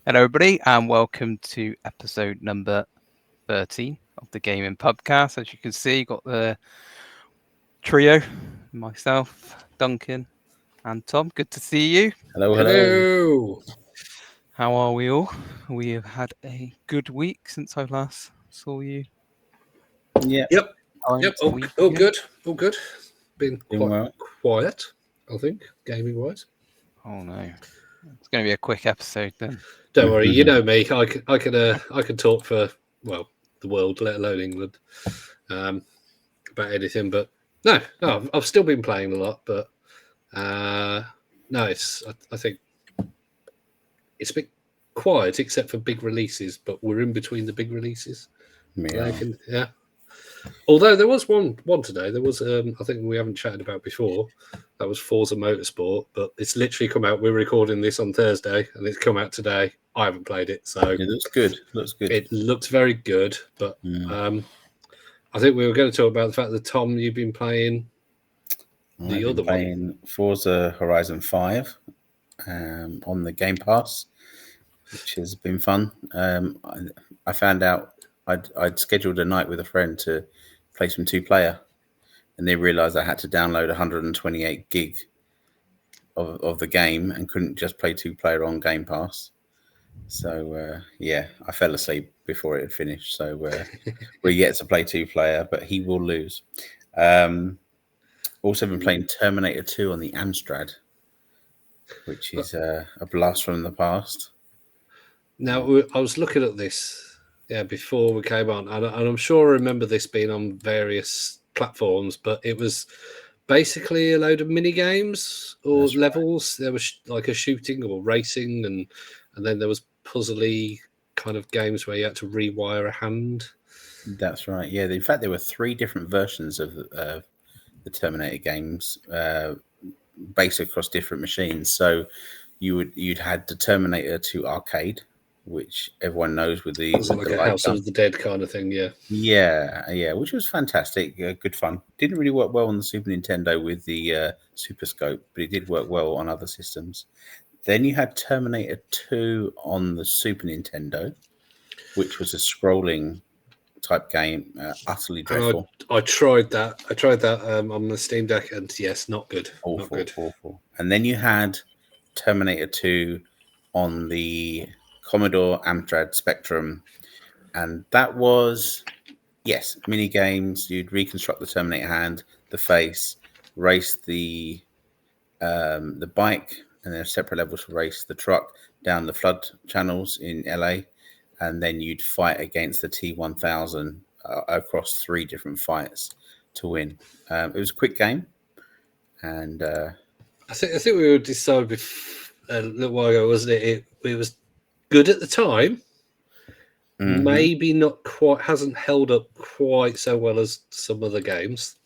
Hello, everybody, and welcome to episode number 13 of the Gaming Pubcast. As you can see, got the trio, myself, Duncan, and Tom. Good to see you. Hello. Hello. How are we all? We have had a good week since I last saw you. Yeah. Yep. A All week good. ago. All good. Been Doing quite well. quiet, I think, gaming wise. Oh no, it's going to be a quick episode then. Don't worry, you know me. I can talk for the world, let alone England, about anything. But no, I've still been playing a lot. But no, I think it's a bit quiet except for big releases. But we're in between the big releases. Yeah. Although there was one today. There was I think we haven't chatted about before. That was Forza Motorsport, but it's literally come out. We're recording this on Thursday, and it's come out today. I haven't played it, so It looks good. It looks very good, but I think we were going to talk about the fact that Tom, you've been playing I've been playing Forza Horizon 5 on the Game Pass, which has been fun. I found out I'd scheduled a night with a friend to play some two-player, and they realised I had to download 128 gig of the game and couldn't just play two-player on Game Pass. So, I fell asleep before it had finished. So we're yet to play two-player, but he will lose. Also been playing Terminator 2 on the Amstrad, which is a blast from the past. Now, I was looking at this before we came on, and I'm sure I remember this being on various platforms, but it was basically a load of mini games or levels. Right. There was like a shooting or racing, and then there was puzzly kind of games where you had to rewire a hand. That's right. Yeah, in fact, there were 3 different versions of the Terminator games based across different machines. So you'd had the Terminator 2 arcade, which everyone knows with the like a House of the Dead kind of thing. Yeah, which was fantastic. Good fun. Didn't really work well on the Super Nintendo with the Super Scope, but it did work well on other systems. Then you had Terminator 2 on the Super Nintendo, which was a scrolling type game, utterly dreadful. I tried that. On the Steam Deck, and yes, not good. Awful. And then you had Terminator 2 on the Commodore Amstrad Spectrum, and that was mini games. You'd reconstruct the Terminator hand, the face, race the bike, and there are separate levels to race the truck down the flood channels in LA, and then you'd fight against the T-1000 across 3 different fights to win. It was a quick game, and I think we were decided a little while ago, wasn't it? It was good at the time. Mm-hmm. Maybe not quite. Hasn't held up quite so well as some other games.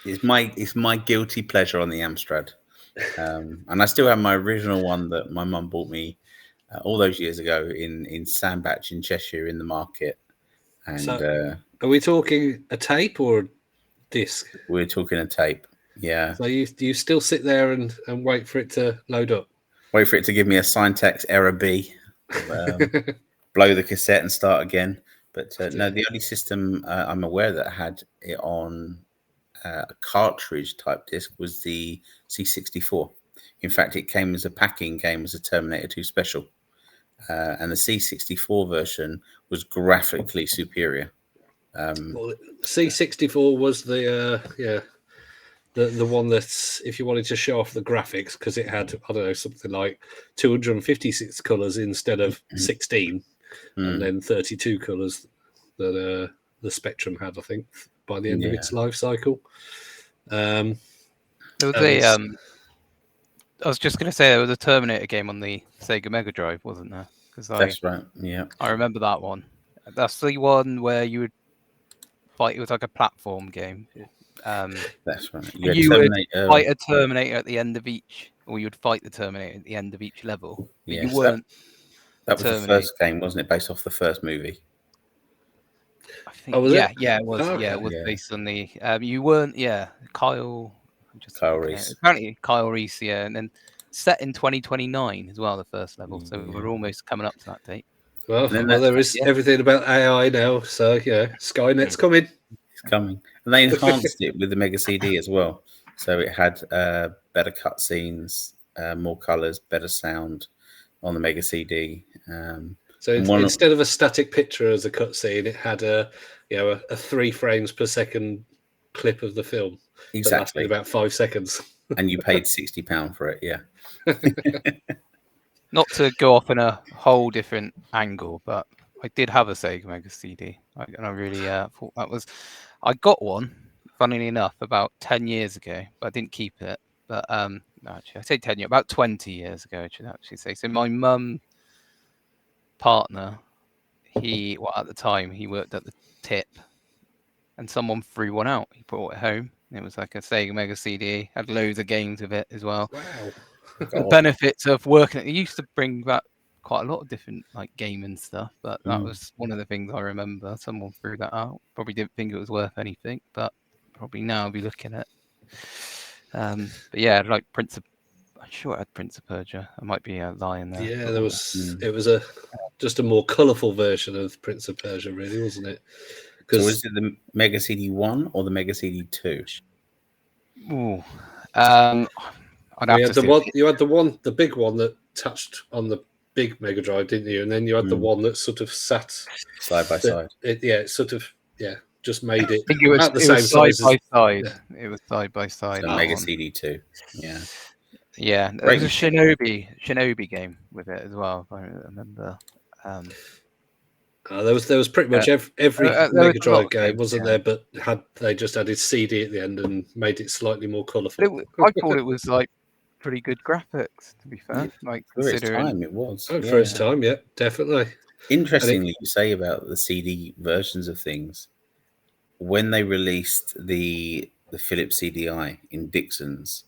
It's my guilty pleasure on the Amstrad, and I still have my original one that my mum bought me all those years ago in Sandbach in Cheshire in the market. And so, are we talking a tape or a disc? We're talking a tape. Yeah. So do you still sit there and wait for it to load up? Wait for it to give me a syntax error B. Blow the cassette and start again. But no, the only system I'm aware that had it on a cartridge type disc was the C64. In fact, it came as a packing game as a Terminator 2 special. And the C64 version was graphically superior. Well, C64 was the one that's, if you wanted to show off the graphics, because it had, I don't know, something like 256 colours instead of 16, and then 32 colours that the Spectrum had, I think, by the end of its life cycle. There was I was just going to say there was a Terminator game on the Sega Mega Drive, wasn't there? That's right. Yeah, I remember that one. That's the one where you would fight. It was like a platform game. That's right. You would fight a Terminator at the end of each, or you'd fight the Terminator at the end of each level. But you weren't. That was the first game, wasn't it? Based off the first movie. I think. It was. Okay. Yeah, it was based on the. You weren't. Yeah, Kyle. Kyle Reese. Apparently, Kyle Reese. Yeah, and then set in 2029 as well, the first level. So Yeah. we're almost coming up to that date. Well, And then there is everything about AI now, so Skynet's coming. It's coming. And they enhanced it with the Mega CD as well. So it had better cutscenes, more colors, better sound on the Mega CD. So instead of a static picture as a cutscene, it had a 3 frames per second clip of the film. Exactly. That lasted about 5 seconds. And you paid £60 for it, yeah. Not to go off in a whole different angle, but I did have a Sega Mega CD, and I really thought that was. I got one, funnily enough, about 10 years ago, but I didn't keep it. But no, actually, I say 10 years, about 20 years ago, I should actually say. So my mum partner, at the time he worked at the tip, and someone threw one out. He brought it home. It was like a Sega Mega CD, had loads of games with it as well. Wow. The benefits of working. It used to bring back quite a lot of different like gaming stuff, but that was one of the things I remember. Someone threw that out. Probably didn't think it was worth anything, but probably now I'll be looking at. But yeah, like I'm sure it had Prince of Persia. I might be lying there. Yeah, there was. It was just a more colourful version of Prince of Persia, really, wasn't it? So was it the Mega CD 1 or the Mega CD 2? Ooh. You had the big one that touched on the big Mega Drive, didn't you? And then you had the one that sort of sat side by side. Just made it. I think it was the same side size by side. It was side by side. So Mega CD 2. Yeah. Yeah, there was a Shinobi game with it as well. If I remember. There was pretty much every Mega Drive game, wasn't there? But they just added CD at the end and made it slightly more colourful. I thought it was like pretty good graphics, to be fair. Yeah, like for its time, it was. For its time, yeah, definitely. Interestingly, you say about the CD versions of things. When they released the Philips CDI in Dixon's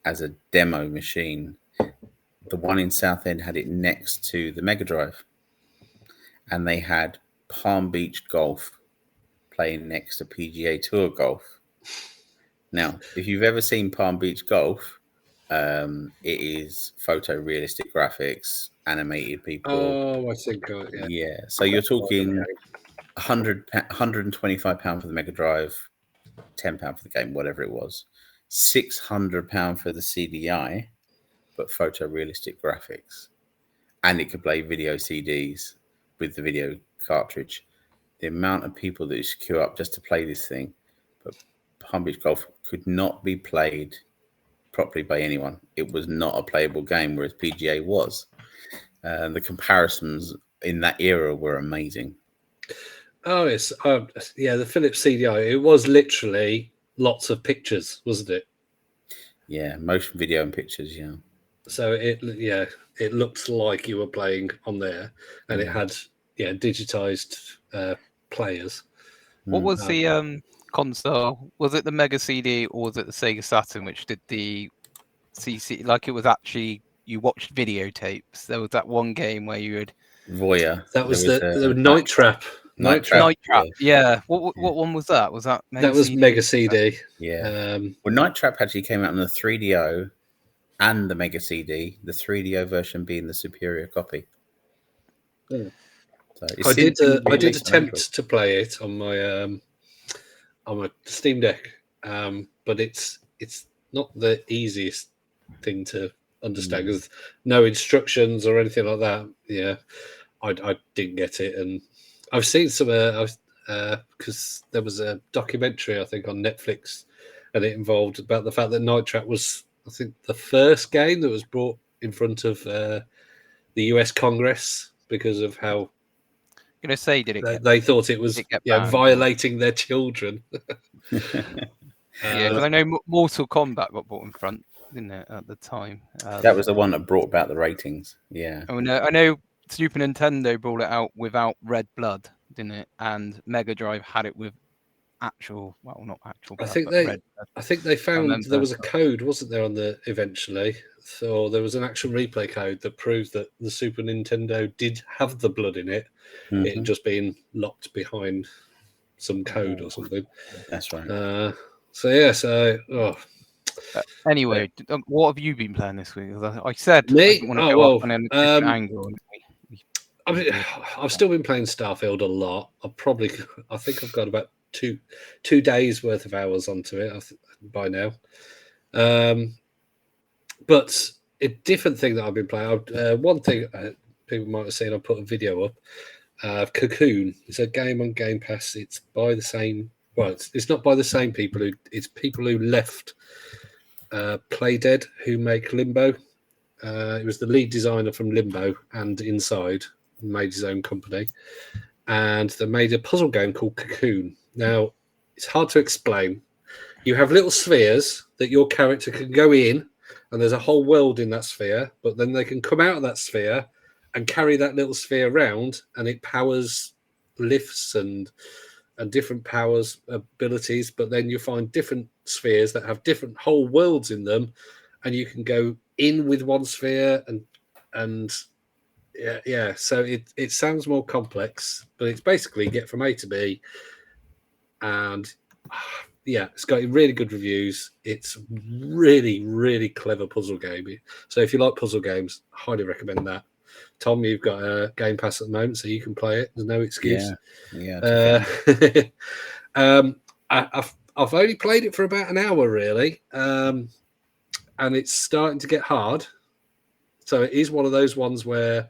as a demo machine, the one in Southend had it next to the Mega Drive, and they had Palm Beach Golf playing next to PGA Tour Golf. Now, if you've ever seen Palm Beach Golf, it is photorealistic graphics, animated people. Oh, I think yeah. So you're talking £125 for the Mega Drive, £10 for the game, whatever it was, £600 for the CDI, but photorealistic graphics, and it could play video CDs with the video cartridge. The amount of people that used to queue up just to play this thing, but Palm Beach Golf could not be played properly by anyone. It was not a playable game, whereas PGA was. The comparisons in that era were amazing. Oh, it's the Philips CDI. It was literally lots of pictures, wasn't it? Yeah, motion video and pictures. Yeah. So it looked like you were playing on there, and it had digitized players. What was the console? Was it the Mega CD or was it the Sega Saturn, which did the CC? Like it was actually you watched videotapes. There was that one game where you would Voyeur. That was the Night Trap. Night Trap. Yeah. What one was that? Was that Mega that was CD? Mega CD? Yeah. Well, Night Trap actually came out on the 3DO and the Mega CD. The 3DO version being the superior copy. So I did attempt to play it on my Steam Deck, but it's not the easiest thing to understand because no instructions or anything like that. Yeah, I didn't get it, and I've seen some because there was a documentary I think on Netflix, and it involved about the fact that Night Trap was I think the first game that was brought in front of the US Congress because of how. Going to say, they thought it was violating their children. Because I know Mortal Kombat got brought in front, didn't it, at the time? That was the one that brought about the ratings. Yeah. I know Super Nintendo brought it out without red blood, didn't it? And Mega Drive had it with actual, well, not actual blood, I think they found there was a code, wasn't there, on the eventually? So there was an actual replay code that proved that the Super Nintendo did have the blood in it. It had just been locked behind some code or something. That's right. Anyway, what have you been playing this week? 'Cause I said Me? I didn't want to Oh, go well, off on a different angle. I mean, I've still been playing Starfield a lot. I think I've got about two days worth of hours onto it by now. But a different thing that I've been playing. One thing people might have seen, I put a video up. Cocoon. It's a game on Game Pass. It's by the same. Well, it's not by the same people. It's people who left Playdead, who make Limbo. It was the lead designer from Limbo and Inside, made his own company, and they made a puzzle game called Cocoon. Now, it's hard to explain. You have little spheres that your character can go in, and there's a whole world in that sphere, but then they can come out of that sphere and carry that little sphere around, and it powers lifts and different powers abilities. But then you find different spheres that have different whole worlds in them, and you can go in with one sphere and yeah. So it sounds more complex, but it's basically get from A to B, and yeah, it's got really good reviews. It's really, really clever puzzle game. So if you like puzzle games, highly recommend that. Tom, you've got a Game Pass at the moment, so you can play it. There's no excuse. Yeah. I've only played it for about an hour, really, and it's starting to get hard. So it is one of those ones where,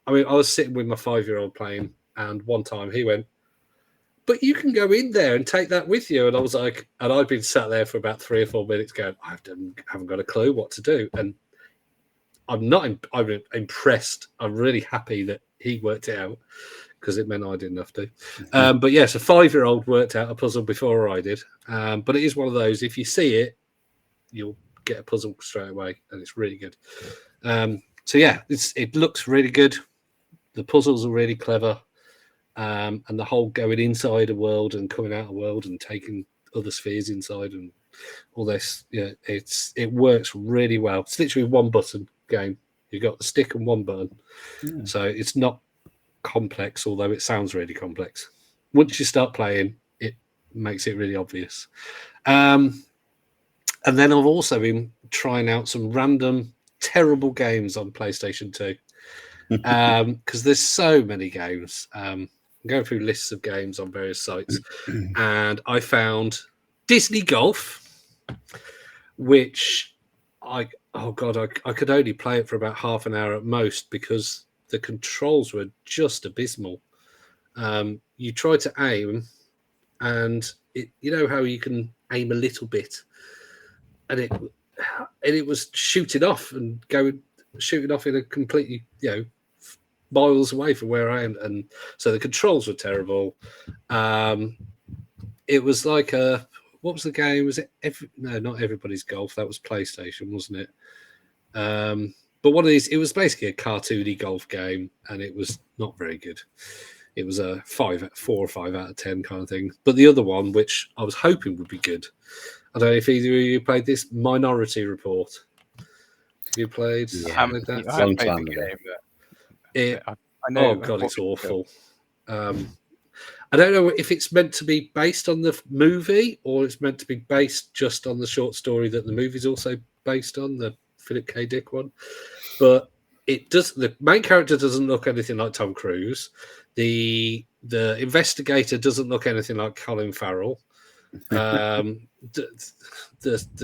I mean, I was sitting with my 5-year-old playing, and one time he went, "But you can go in there and take that with you." And I was like, and I'd been sat there for about 3 or 4 minutes going, I haven't got a clue what to do. And I'm impressed. I'm really happy that he worked it out, because it meant I didn't have to. But yes, a 5-year-old worked out a puzzle before I did. But it is one of those, if you see it, you'll get a puzzle straight away, and it's really good. So yeah, it looks really good. The puzzles are really clever. And the whole going inside a world and coming out a world and taking other spheres inside and all this, yeah, it works really well. It's literally one button game. You've got the stick and one button, so it's not complex, although it sounds really complex. Once you start playing, it makes it really obvious. And then I've also been trying out some random terrible games on PlayStation 2, because there's so many games. I'm going through lists of games on various sites, and I found Disney Golf, which I could only play it for about half an hour at most, because the controls were just abysmal. You try to aim, and you know how you can aim a little bit, and it was shooting off in a completely, miles away from where I am, and so the controls were terrible. It was like what was the game? Was it not Everybody's Golf? That was PlayStation, wasn't it? But one of these, it was basically a cartoony golf game, and it was not very good. It was a 4 or 5 out of 10 kind of thing. But the other one, which I was hoping would be good, I don't know if either of you played this, Minority Report. Have you played? Yeah, I like that? haven't played time the ago. game, but I know. Oh god, it's awful. I don't know if it's meant to be based on the movie, or it's meant to be based just on the short story that the movie's also based on, the Philip K. Dick one. But it does. The main character doesn't look anything like Tom Cruise. The investigator doesn't look anything like Colin Farrell. The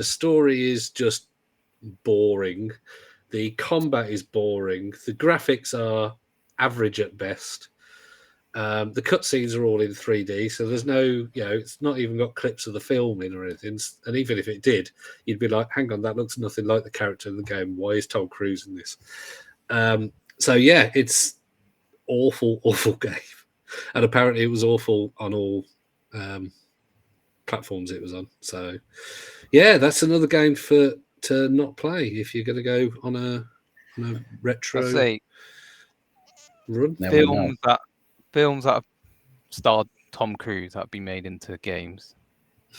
story is just boring. The combat is boring. The graphics are average at best. The cutscenes are all in 3D, so there's no, it's not even got clips of the filming or anything. And even if it did, you'd be like, hang on, that looks nothing like the character in the game. Why is Tom Cruise in this? So yeah, it's awful game. And apparently it was awful on all platforms it was on. So yeah, that's another game to not play if you're going to go on a retro run. Films that have starred Tom Cruise that have been made into games,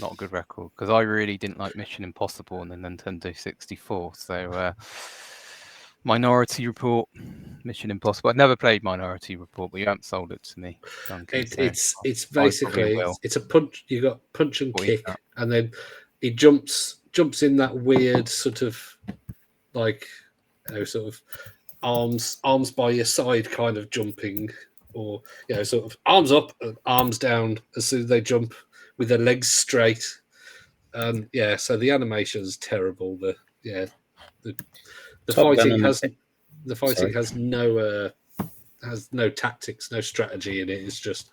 not a good record, because I really didn't like Mission Impossible on the Nintendo 64. So Minority Report, Mission Impossible. I've never played Minority Report, but you haven't sold it to me, Duncan. It's basically it's a punch. You got punch and kick, and then he jumps jumps in that weird sort of like sort of arms by your side kind of jumping, or sort of arms up and arms down as soon as they jump with their legs straight. So the animation is terrible. The Top Gun fighting on has no tactics, no strategy in it. It's just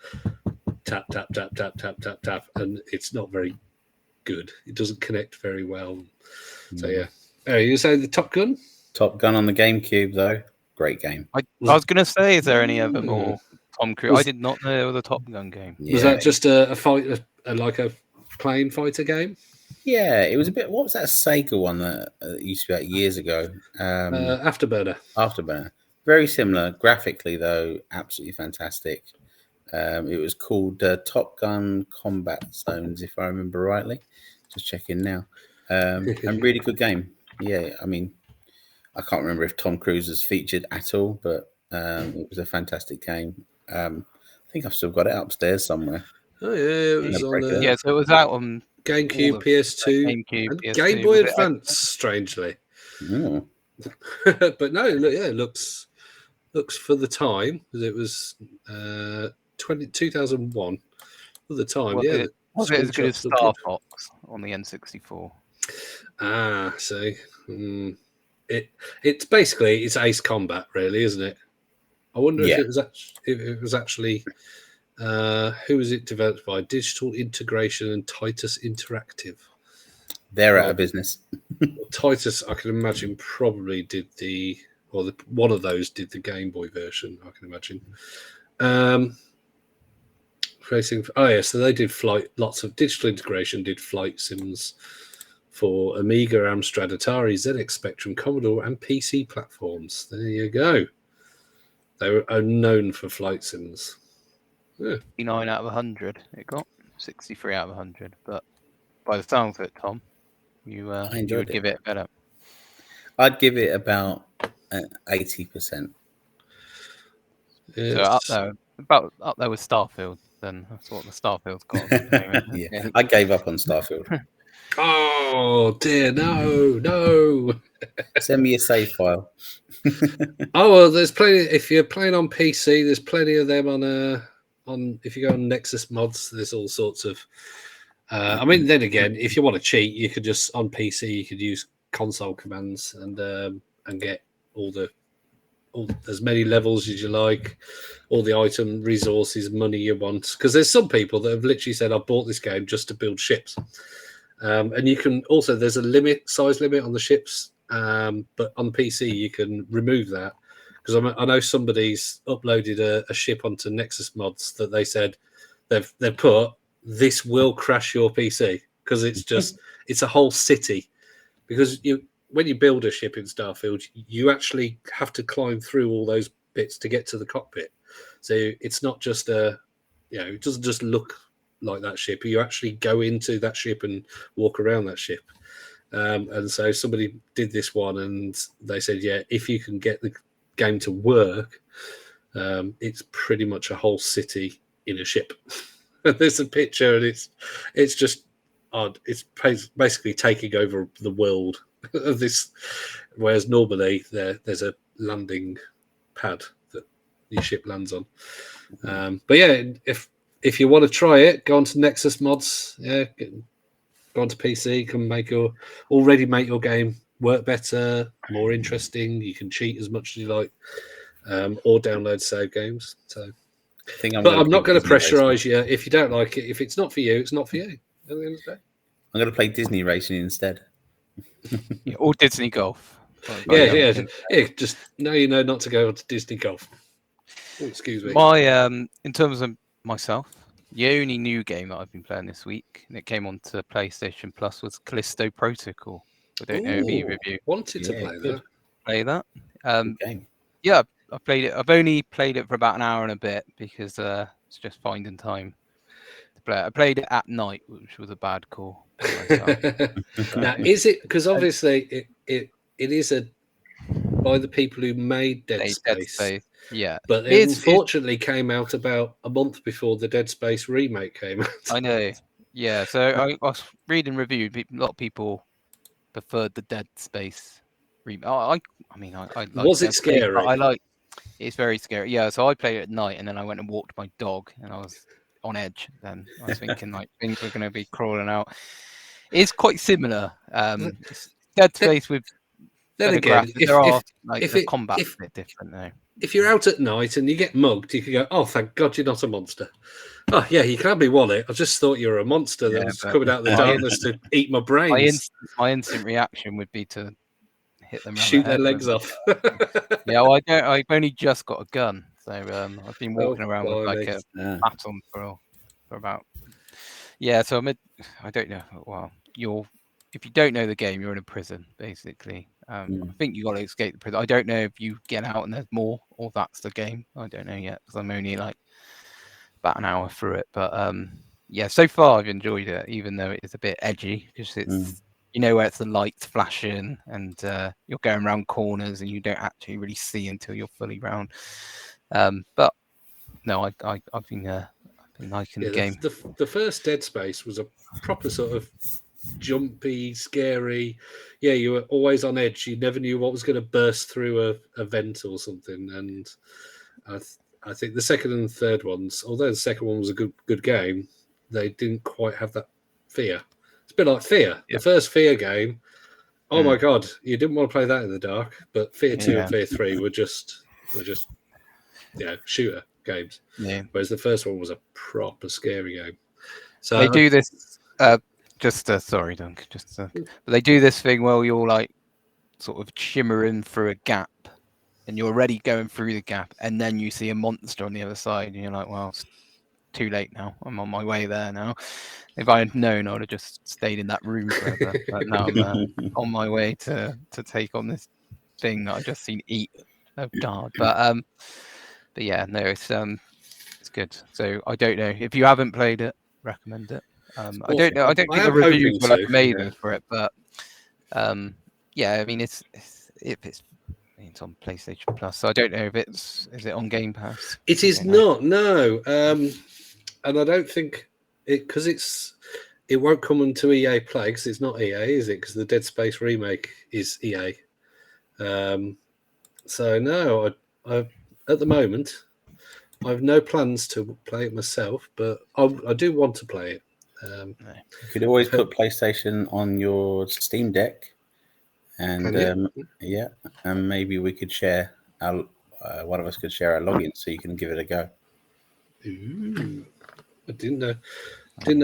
tap tap tap tap tap tap tap, and it's not very good. It doesn't connect very well. So you say the Top Gun? Top Gun on the GameCube though, great game. I was going to say, is there any other more Tom Cruise? I did not know there was a Top Gun game. Was that just a fight, like a plane fighter game? Yeah, it was a bit. What was that Sega one that used to be out years ago? Afterburner. Afterburner. Very similar graphically, though. Absolutely fantastic. It was called Top Gun Combat Zones, if I remember rightly. Just checking now. And really good game. Yeah, I mean, I can't remember if Tom Cruise was featured at all, but it was a fantastic game. I think I've still got it upstairs somewhere. Oh yeah, it was on the so it was out on GameCube, PS2, and PS2, Game Boy Advance. Strangely, Oh. but no, it looks for the time, because it was 2001 for the time. Was it as good as Star Fox on the N64? So it's basically Ace Combat, really, isn't it? I wonder if it was actually who was it developed by? Digital Integration and Titus Interactive. They're out of business. Titus, I can imagine, probably did one of those did the Game Boy version, I can imagine. So they did lots of Digital Integration, did flight sims for Amiga, Amstrad, Atari, ZX Spectrum, Commodore, and PC platforms. There you go. They were known for flight sims. 69 out of 100 it got. 63 out of 100. But by the sounds of it, Tom, you would give it better. I'd give it about 80%. So up there with Starfield, then that's what the Starfield's got. Yeah, I gave up on Starfield. Oh dear, no. Send me a save file. Oh well, there's plenty. If you're playing on PC, there's plenty of them on. If you go on Nexus mods, there's all sorts of. I mean, then again, if you want to cheat, you could just on PC you could use console commands and get all as many levels as you like, all the item resources, money you want. Because there's some people that have literally said, "I bought this game just to build ships." And you can also, there's a size limit on the ships, but on PC you can remove that, because I know somebody's uploaded a ship onto Nexus mods that they said they've put, this will crash your PC, because it's a whole city, because when you build a ship in Starfield, you actually have to climb through all those bits to get to the cockpit. So it's not just it doesn't just look like that ship. You actually go into that ship and walk around that ship. And so somebody did this one, and they said, if you can get the game to work, it's pretty much a whole city in a ship. There's a picture, and it's just odd. It's basically taking over the world of this, whereas normally there's a landing pad that your ship lands on. But if you want to try it, go onto Nexus mods. Go onto PC. Can make your game work better, more interesting. You can cheat as much as you like, or download save games. So, I'm not going to pressurize you. If you don't like it, if it's not for you, it's not for you. At the end of the day, I'm going to play Disney Racing instead. Or Disney Golf. Just now you know not to go to Disney Golf. Oh, excuse me. In terms of myself, the only new game that I've been playing this week, and it came onto PlayStation Plus, was Callisto Protocol. I don't know if either of you wanted to play that. Play that. Good game. Yeah, I played it. I've only played it for about an hour and a bit, because it's just finding time to play it. I played it at night, which was a bad call. Now, is it because obviously it is by the people who made Dead Space? Yeah, but it unfortunately came out about a month before the Dead Space remake came out. I know. Yeah, so I was reading reviews. A lot of people preferred the Dead Space remake. I mean, I like Was it Dead Space, but scary? I like it's very scary. Yeah, so I played it at night, and then I went and walked my dog, and I was on edge. Then I was thinking like things were going to be crawling out. It's quite similar. It's Dead Space with Then better again, graphics. There are like if the it combat's if a bit different though. if you're out at night and you get mugged, you can go, "Oh, thank God you're not a monster." Oh yeah, you can have me wallet. I just thought you were a monster that Yeah, was but coming out of the my darkness to eat my my, brains, my instant reaction would be to hit them around shoot the their head legs with off. Yeah, well, I don't. I've only just got a gun, so I've been Oh, walking around with like blimey. a Yeah. baton for about. Yeah, so I don't know. Well, if you don't know the game, you're in a prison basically. I think you got to escape the prison. I don't know if you get out and there's more, or that's the game. I don't know yet because I'm only like about an hour through it. But yeah, so far I've enjoyed it, even though it is a bit edgy because it's where it's the lights flashing and you're going around corners and you don't actually really see until you're fully round. But no, I've been liking the game. The first Dead Space was a proper sort of jumpy, scary. Yeah, you were always on edge. You never knew what was going to burst through a vent or something. And I think the second and third ones, although the second one was a good game, they didn't quite have that fear. It's a bit like Fear. Yeah. The first Fear game, oh my God, you didn't want to play that in the dark. But Fear 2 and Fear 3 were just shooter games. Yeah. Whereas the first one was a proper scary game. So they do this. Sorry, Dunk. But they do this thing where you're like sort of shimmering through a gap, and you're already going through the gap, and then you see a monster on the other side, and you're like, well, it's too late now. I'm on my way there now. If I had known, I would have just stayed in that room forever. But now I'm on my way to take on this thing that I've just seen eat a guard. But yeah, no, it's good. So I don't know if you haven't played it, recommend it. I don't know. I don't think the reviews were like amazing for it, but yeah, I mean it's on PlayStation Plus, so I don't know if is it on Game Pass. It is not, no, and I don't think because it won't come onto EA Play because it's not EA, is it? Because the Dead Space remake is EA. So no, I at the moment I have no plans to play it myself, but I do want to play it. You could always put PlayStation on your Steam Deck, and and maybe we could share one of us could share our login so you can give it a go. Ooh, I didn't know.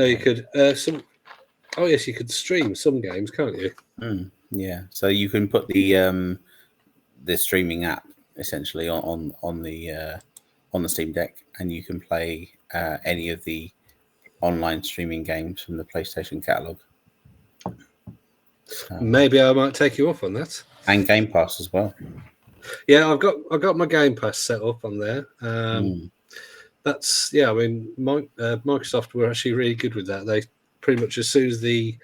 You could. Oh yes, you could stream some games, can't you? Yeah, so you can put the streaming app essentially on the Steam Deck, and you can play any of the online streaming games from the PlayStation catalog. So, maybe I might take you up on that. And Game Pass as well. Yeah, I've got my Game Pass set up on there. That's I mean, Microsoft were actually really good with that. They pretty much as soon as the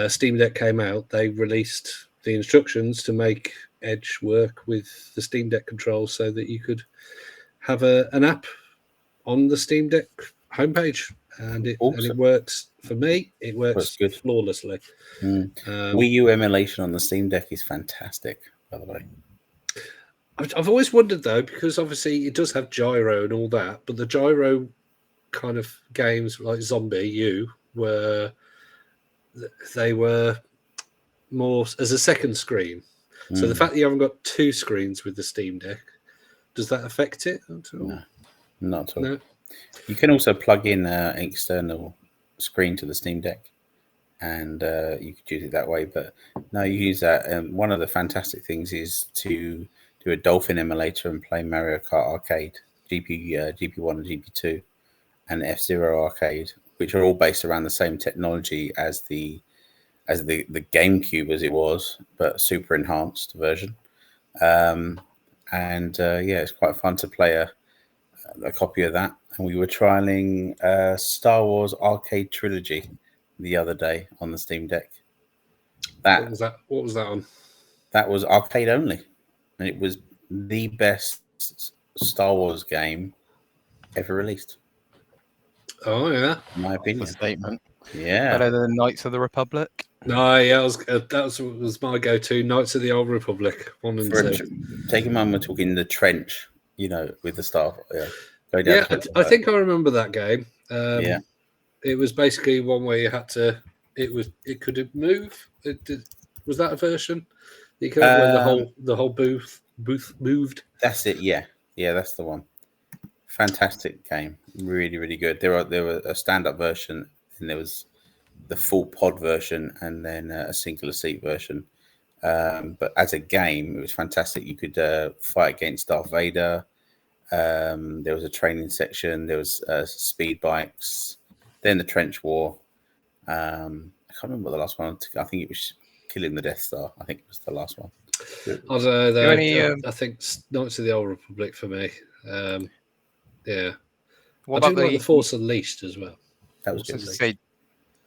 Steam Deck came out, they released the instructions to make Edge work with the Steam Deck controls, so that you could have an app on the Steam Deck homepage, and it works for me. It works good, flawlessly. Wii U emulation on the Steam Deck is fantastic, by the way. I've always wondered though, because obviously it does have gyro and all that, but the gyro kind of games like Zombie U were more as a second screen. So the fact that you haven't got two screens with the Steam Deck, does that affect it at all? No, not at all. No. You can also plug in an external screen to the Steam Deck, and you could use it that way. But no, you use that. One of the fantastic things is to do a Dolphin emulator and play Mario Kart Arcade, GP1 and GP2, and F-Zero Arcade, which are all based around the same technology as the GameCube as it was, but super enhanced version. It's quite fun to play a copy of that. And we were trialing Star Wars Arcade Trilogy the other day on the Steam Deck. What was that on? That was arcade only, and it was the best Star Wars game ever released. Oh yeah, in my opinion. That's a statement. Yeah, Better than Knights of the Republic. No, yeah, that was my go-to. Knights of the Old Republic 1 and 2. Taking one, we're talking the trench, with the staff. Yeah, go down. Yeah, I think I remember that game. Yeah. It was basically one where you had to. It could move. Was that a version? You could where the whole booth moved. That's it. Yeah, that's the one. Fantastic game, really, really good. There were a stand-up version, and there was the full pod version, and then a singular seat version. But as a game, it was fantastic. You could fight against Darth Vader. There was a training section. There was speed bikes. Then the trench war. I can't remember the last one. I think it was killing the Death Star. I think it was the last one. I don't know. I think Knights of the Old Republic for me. Yeah. What I do about like the Force Unleashed as well. That was So good. to say,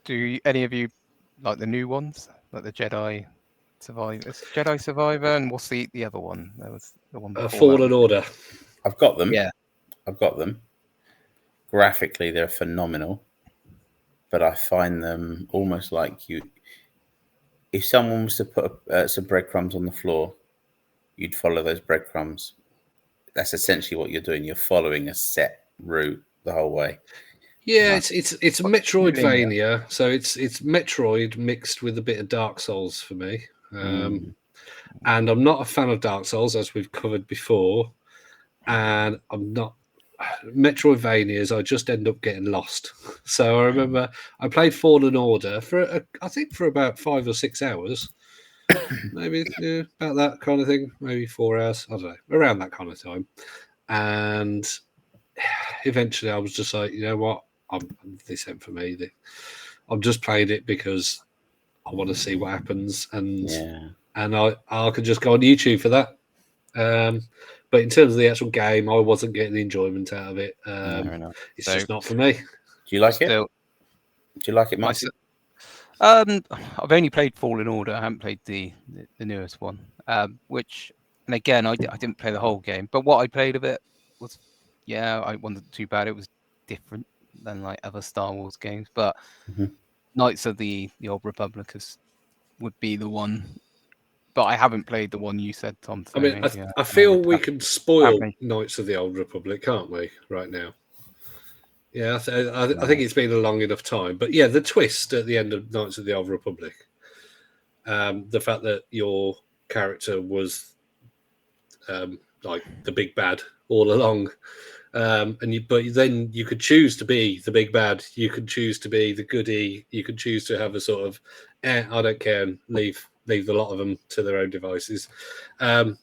do any of you like the new ones, like the Jedi Survivor, and what's the other one? There was the one before Fallen Order. I've got them. Yeah. I've got them. Graphically, they're phenomenal, but I find them almost like if someone was to put some breadcrumbs on the floor, you'd follow those breadcrumbs. That's essentially what you're doing. You're following a set route the whole way. Yeah, it's a Metroidvania, so it's Metroid mixed with a bit of Dark Souls for me. And I'm not a fan of Dark Souls, as we've covered before. And I'm not Metroidvanias. I just end up getting lost. So I remember I played Fallen Order I think for about 5 or 6 hours, maybe about that kind of thing. Maybe 4 hours. I don't know, around that kind of time. And eventually, I was just like, you know what? This ain't for me. I'm just playing it because I want to see what happens, and I could just go on YouTube for that. But in terms of the actual game, I wasn't getting the enjoyment out of it. It's just not for me. Do you like it? Do you like it, Martin? I've only played Fallen Order. I haven't played the newest one. And again, I didn't play the whole game, but what I played of it was, it wasn't too bad. It was different than like other Star Wars games, but Knights of the Old Republic would be the one. But I haven't played the one you said, Tom. So I feel we can spoil Knights of the Old Republic, can't we, right now? Yeah, I think it's been a long enough time. But yeah, the twist at the end of Knights of the Old Republic, the fact that your character was like the big bad all along, but then you could choose to be the big bad, you could choose to be the goodie, you could choose to have a sort of, I don't care, and leave a lot of them to their own devices. It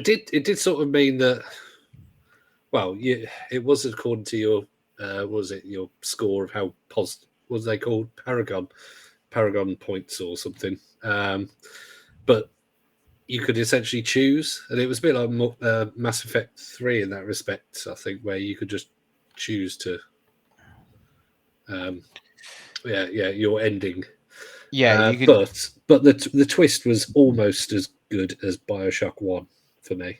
did sort of mean that, it was according to your, your score of how positive, what was they called? Paragon points or something. But you could essentially choose, and it was a bit like Mass Effect 3 in that respect, I think, where you could just choose to, your ending. Yeah, but the twist was almost as good as BioShock 1 for me.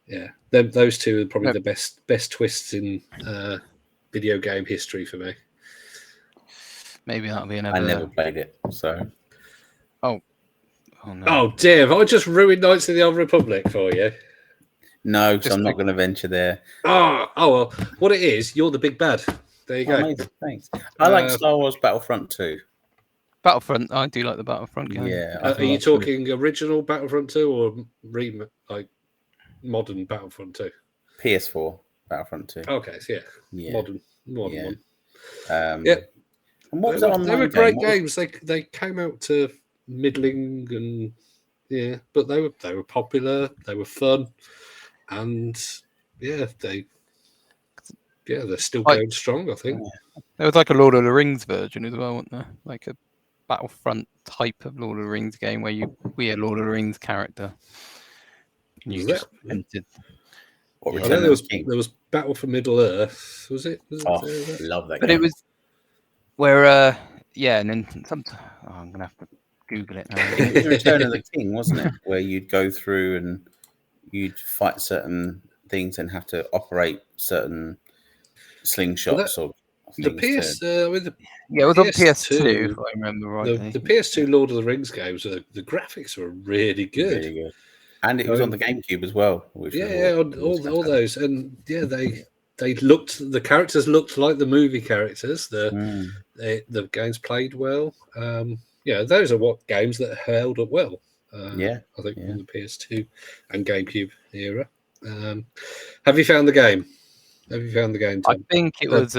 Yeah, those two are probably the best twists in video game history for me. Maybe that'll be another. I never played it, so. Oh no! Oh dear! Have I just ruined Knights of the Old Republic for you? No, because I'm not going to venture there. Oh well. What it is, you're the big bad. There you go. Amazing, thanks. I like Star Wars Battlefront 2. Battlefront, I do like the Battlefront game. Yeah. Are you talking original Battlefront 2 or modern Battlefront 2? PS4 Battlefront 2. Okay, so yeah. Modern one. Yeah. And what was they were great games. They came out to middling and but they were popular. They were fun, and they're still going strong. I think there was like a Lord of the Rings version as well, wasn't there? Like a Battlefront type of Lord of the Rings game where you be a Lord of the Rings character. And you just entered. There was Battle for Middle Earth. Was it? I love that. But game. It was where and then I'm gonna have to Google it now. It was Return of the King, wasn't it? Where you'd go through and you'd fight certain things and have to operate certain slingshots The things. PS, with the Yeah, it was on PS2, PS2, if I remember rightly. the PS2 Lord of the Rings games, the graphics were really good. Really good. And it was on the GameCube as well, which Yeah, was all those, and yeah, they looked. The characters looked like the movie characters. The games played well. Yeah, those are what games that held up well. I think from the PS2 and GameCube era. Have you found the game? Have you found the game, Tom? I think it was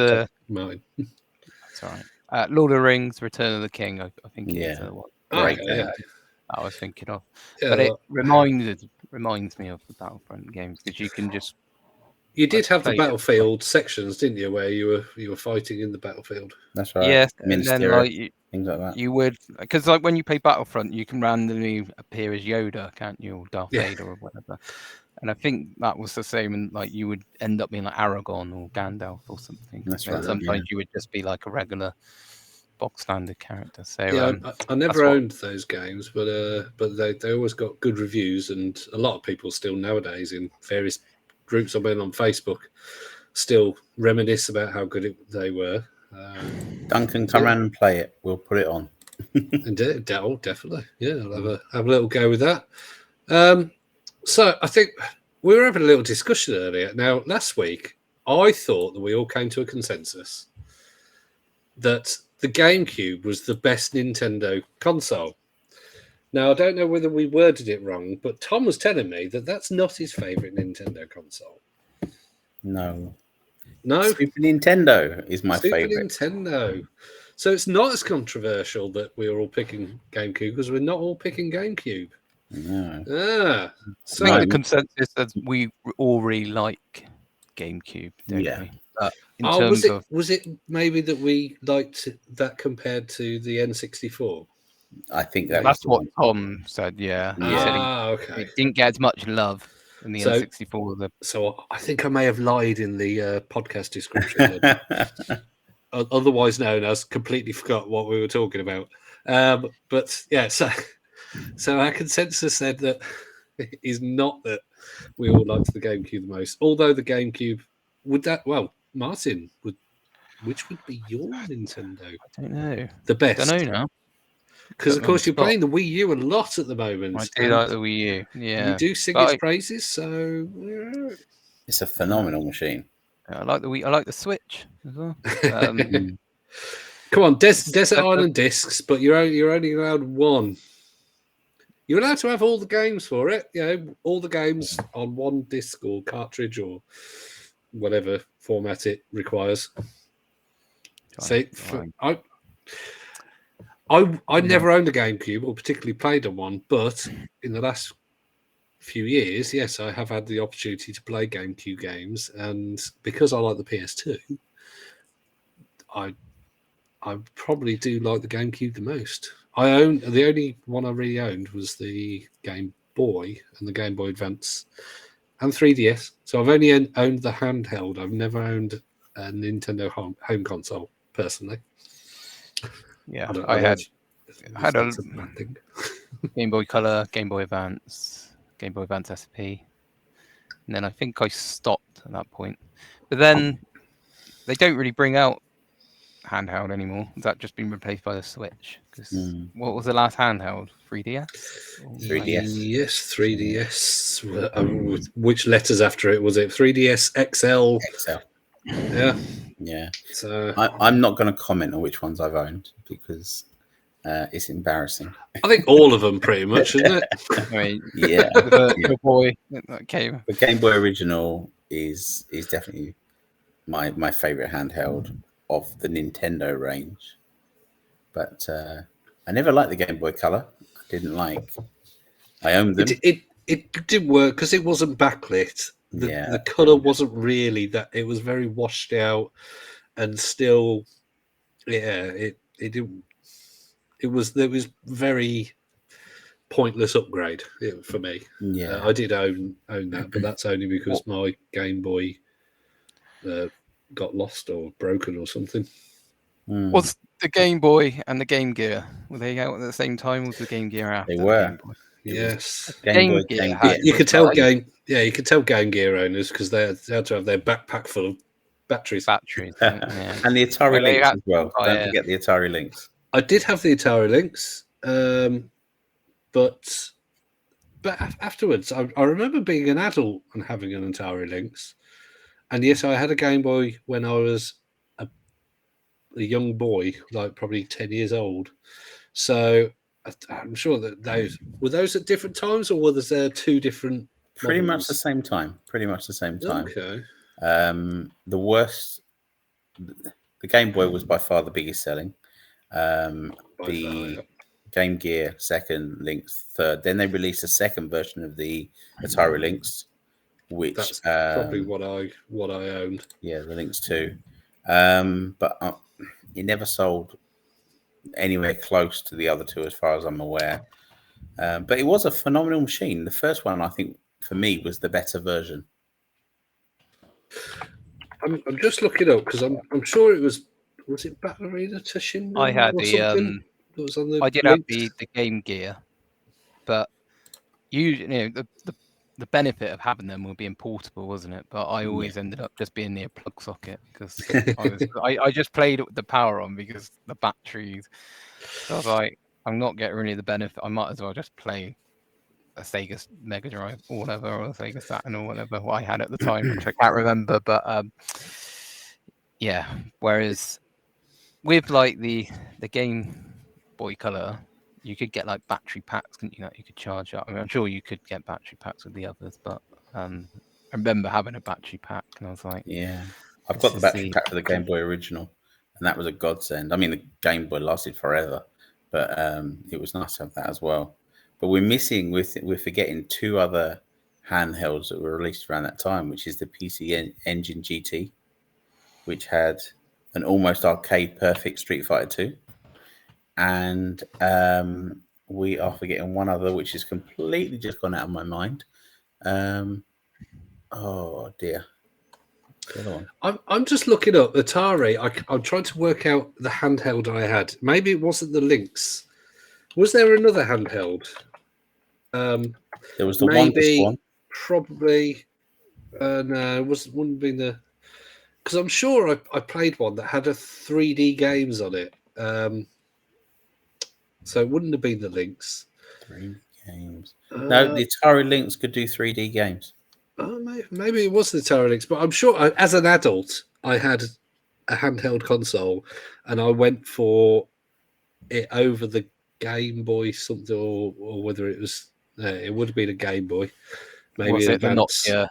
Martin. That's right. Lord of the Rings, Return of the King. I think it is what Great yeah. I was thinking of. Yeah, but it reminds me of the Battlefront games because you can just. You did have the play it. battlefield sections, didn't you, where you were fighting in the battlefield? That's right. Yes, and then things like that. you would, because like when you play Battlefront, you can randomly appear as Yoda, can't you, or Darth Vader or whatever. And I think that was the same, and like you would end up being like Aragorn or Gandalf or something. That's and right. Sometimes you would just be like a regular box standard character. So yeah, I never owned those games, but they always got good reviews, and a lot of people still nowadays in various groups I've been on Facebook still reminisce about how good they were. Duncan, come around and play it. We'll put it on. Indeed, definitely. Yeah, I'll have a little go with that. So I think we were having a little discussion earlier. Now, last week, I thought that we all came to a consensus that the GameCube was the best Nintendo console. Now, I don't know whether we worded it wrong, but Tom was telling me that that's not his favourite Nintendo console. No. No? Super Nintendo is my favourite. Super Nintendo. So it's not as controversial that we're all picking GameCube because we're not all picking GameCube. No. So I think the consensus is we all really like GameCube, don't we? But in terms was it maybe that we liked that compared to the N64? I think that's what Tom said. Yeah. He said okay. It didn't get as much love in the N64. So I think I may have lied in the podcast description. Otherwise known as completely forgot what we were talking about. But yeah, so our consensus said that is not that we all liked the GameCube the most. Although the GameCube Martin, which would be your Nintendo? I don't know. The best. I don't know now. Because of course you're playing the Wii U a lot at the moment. I do like the Wii U. Yeah. You do sing its praises, so it's a phenomenal machine. I like the Wii. I like the Switch as well. Come on, Desert Island Discs, but you're only allowed one. You're allowed to have all the games for it. You know, all the games on one disc or cartridge or whatever format it requires. See, I never owned a GameCube or particularly played on one, but in the last few years, yes, I have had the opportunity to play GameCube games, and because I like the PS2, I probably do like the GameCube the most. The only one I really owned was the Game Boy and the Game Boy Advance and 3DS. So I've only owned the handheld. I've never owned a Nintendo home console personally. Yeah, I had a Game Boy Color, Game Boy Advance, Game Boy Advance SP, and then I think I stopped at that point. But then they don't really bring out handheld anymore. Has that just been replaced by the Switch? Because what was the last handheld? 3DS? 3DS. Yes, 3DS. Which letters after it was it? 3DS XL. Yeah. Yeah. So I'm not going to comment on which ones I've owned because it's embarrassing. I think all of them pretty much, isn't it? I mean, yeah. The boy that came. The Game Boy original is definitely my favorite handheld of the Nintendo range. But I never liked the Game Boy Color. I owned them. It did work because it wasn't backlit. The color wasn't really that. It was very washed out, and still, it didn't. It was very pointless upgrade for me. Yeah, I did own that, but that's only because my Game Boy got lost or broken or something. Was the Game Boy and the Game Gear, were they out at the same time? Was the Game Gear after? They were. Yes, Game Gear. You could tell Game Gear owners because they had to have their backpack full of batteries. batteries. Yeah. And the Atari Well, they Lynx had as well. to buy Don't it. forget the Atari Lynx. I did have the Atari Lynx, but afterwards, I remember being an adult and having an Atari Lynx. And yes, I had a Game Boy when I was a young boy, like probably 10 years old. So I'm sure that those at different times, or were there two different Pretty much models? the same time. Pretty much the same time. Okay. The worst. The Game Boy was by far the biggest selling. The Game Gear second, Lynx third. Then they released a second version of the Atari Lynx, which That's probably what I owned. Yeah, the Lynx 2. But it never sold anywhere close to the other two, as far as I'm aware. But it was a phenomenal machine. The first one, I think, for me, was the better version. I'm just looking up because I'm sure it was it Ballerina Toshinden I had or the something that was on the I did Lynx? have the Game Gear, but you know the benefit of having them would be portable, wasn't it? But I always ended up just being near plug socket because I just played it with the power on because the batteries. So I was like, I'm not getting really the benefit. I might as well just play a Sega Mega Drive or whatever, or a Sega Saturn or whatever what I had at the time, which I can't remember. But yeah, whereas with like the Game Boy Color, you could get like battery packs, couldn't you? That you could charge up. I mean, I'm sure you could get battery packs with the others, but I remember having a battery pack, and I was like, yeah, I've got the battery pack for the Game Boy original, and that was a godsend. I mean, the Game Boy lasted forever, but it was nice to have that as well. But we're forgetting two other handhelds that were released around that time, which is the PC Engine GT, which had an almost arcade perfect Street Fighter 2. And we are forgetting one other, which is completely just gone out of my mind. Oh dear. The other one. I'm just looking up Atari. I'm trying to work out the handheld I had. Maybe it wasn't the Lynx. Was there another handheld? There was the Wonder Swan. Probably. No, it wouldn't be the. Because I'm sure I played one that had a 3D games on it. So it wouldn't have been the Lynx. 3D games. No, the Atari Lynx could do 3D games. Oh, maybe it was the Atari Lynx, but I'm sure as an adult I had a handheld console, and I went for it over the Game Boy something, or whether it was it would have been a Game Boy. Maybe was it the Nokia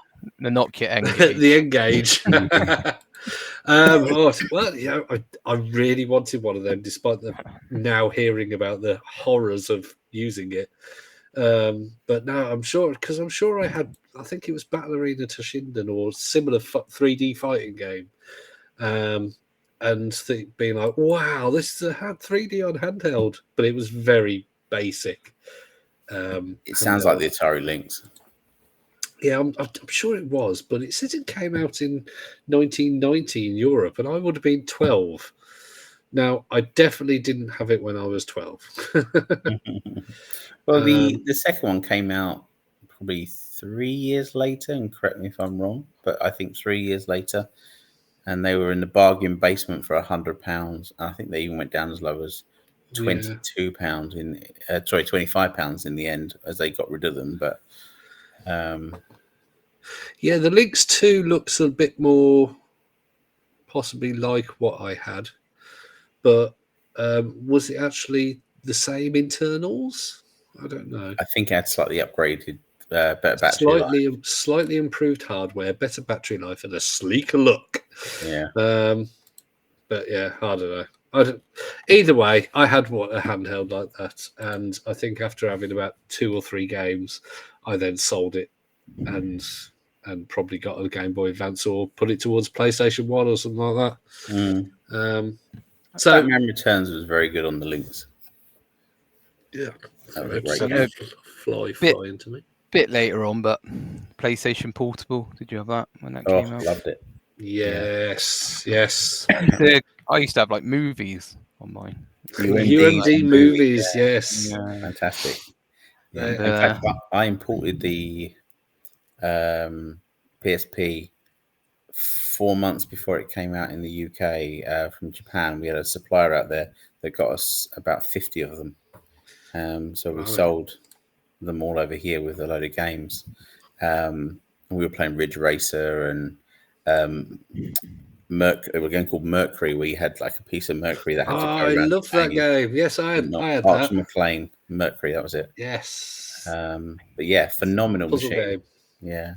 N-Gage? The N-Gage. Well, you know, I really wanted one of them, despite the now hearing about the horrors of using it. But no, I'm sure I had. I think it was Ballerina Toshinden or similar 3D fighting game. And being like, wow, this is a 3D on handheld, but it was very basic. It sounds like the Atari Lynx. Yeah, I'm sure it was, but it says it came out in 1990 in Europe, and I would have been 12. Now, I definitely didn't have it when I was 12. Well, the second one came out probably 3 years later, and correct me if I'm wrong, but I think 3 years later, and they were in the bargain basement for £100, and I think they even went down as low as £22 £25 in the end, as they got rid of them. But yeah, the Lynx 2 looks a bit more possibly like what I had, but was it actually the same internals? I don't know. I think it had slightly upgraded, better battery life. Slightly improved hardware, better battery life, and a sleeker look. Yeah. But yeah, I don't know. Either way, I had a handheld like that, and I think after having about 2 or 3 games, I then sold it and probably got a Game Boy Advance or put it towards PlayStation 1 or something like that. So Batman Returns was very good on the Lynx. Yeah, that was a great game. Fly into me. Bit later on, but PlayStation Portable. Did you have that when that came out? Loved it. Yes. I used to have like movies on mine. UMD movies, yes. Yeah. Fantastic. Yeah. In fact, I imported the PSP 4 months before it came out in the UK from Japan. We had a supplier out there that got us about 50 of them. So we sold them all over here with a load of games. We were playing Ridge Racer and a game called Mercury, where you had like a piece of mercury that had to go around. I love that game. Yes, I had Archer that. McLean, Mercury, that was it. Yes. But yeah, phenomenal Puzzle machine. game. Yeah.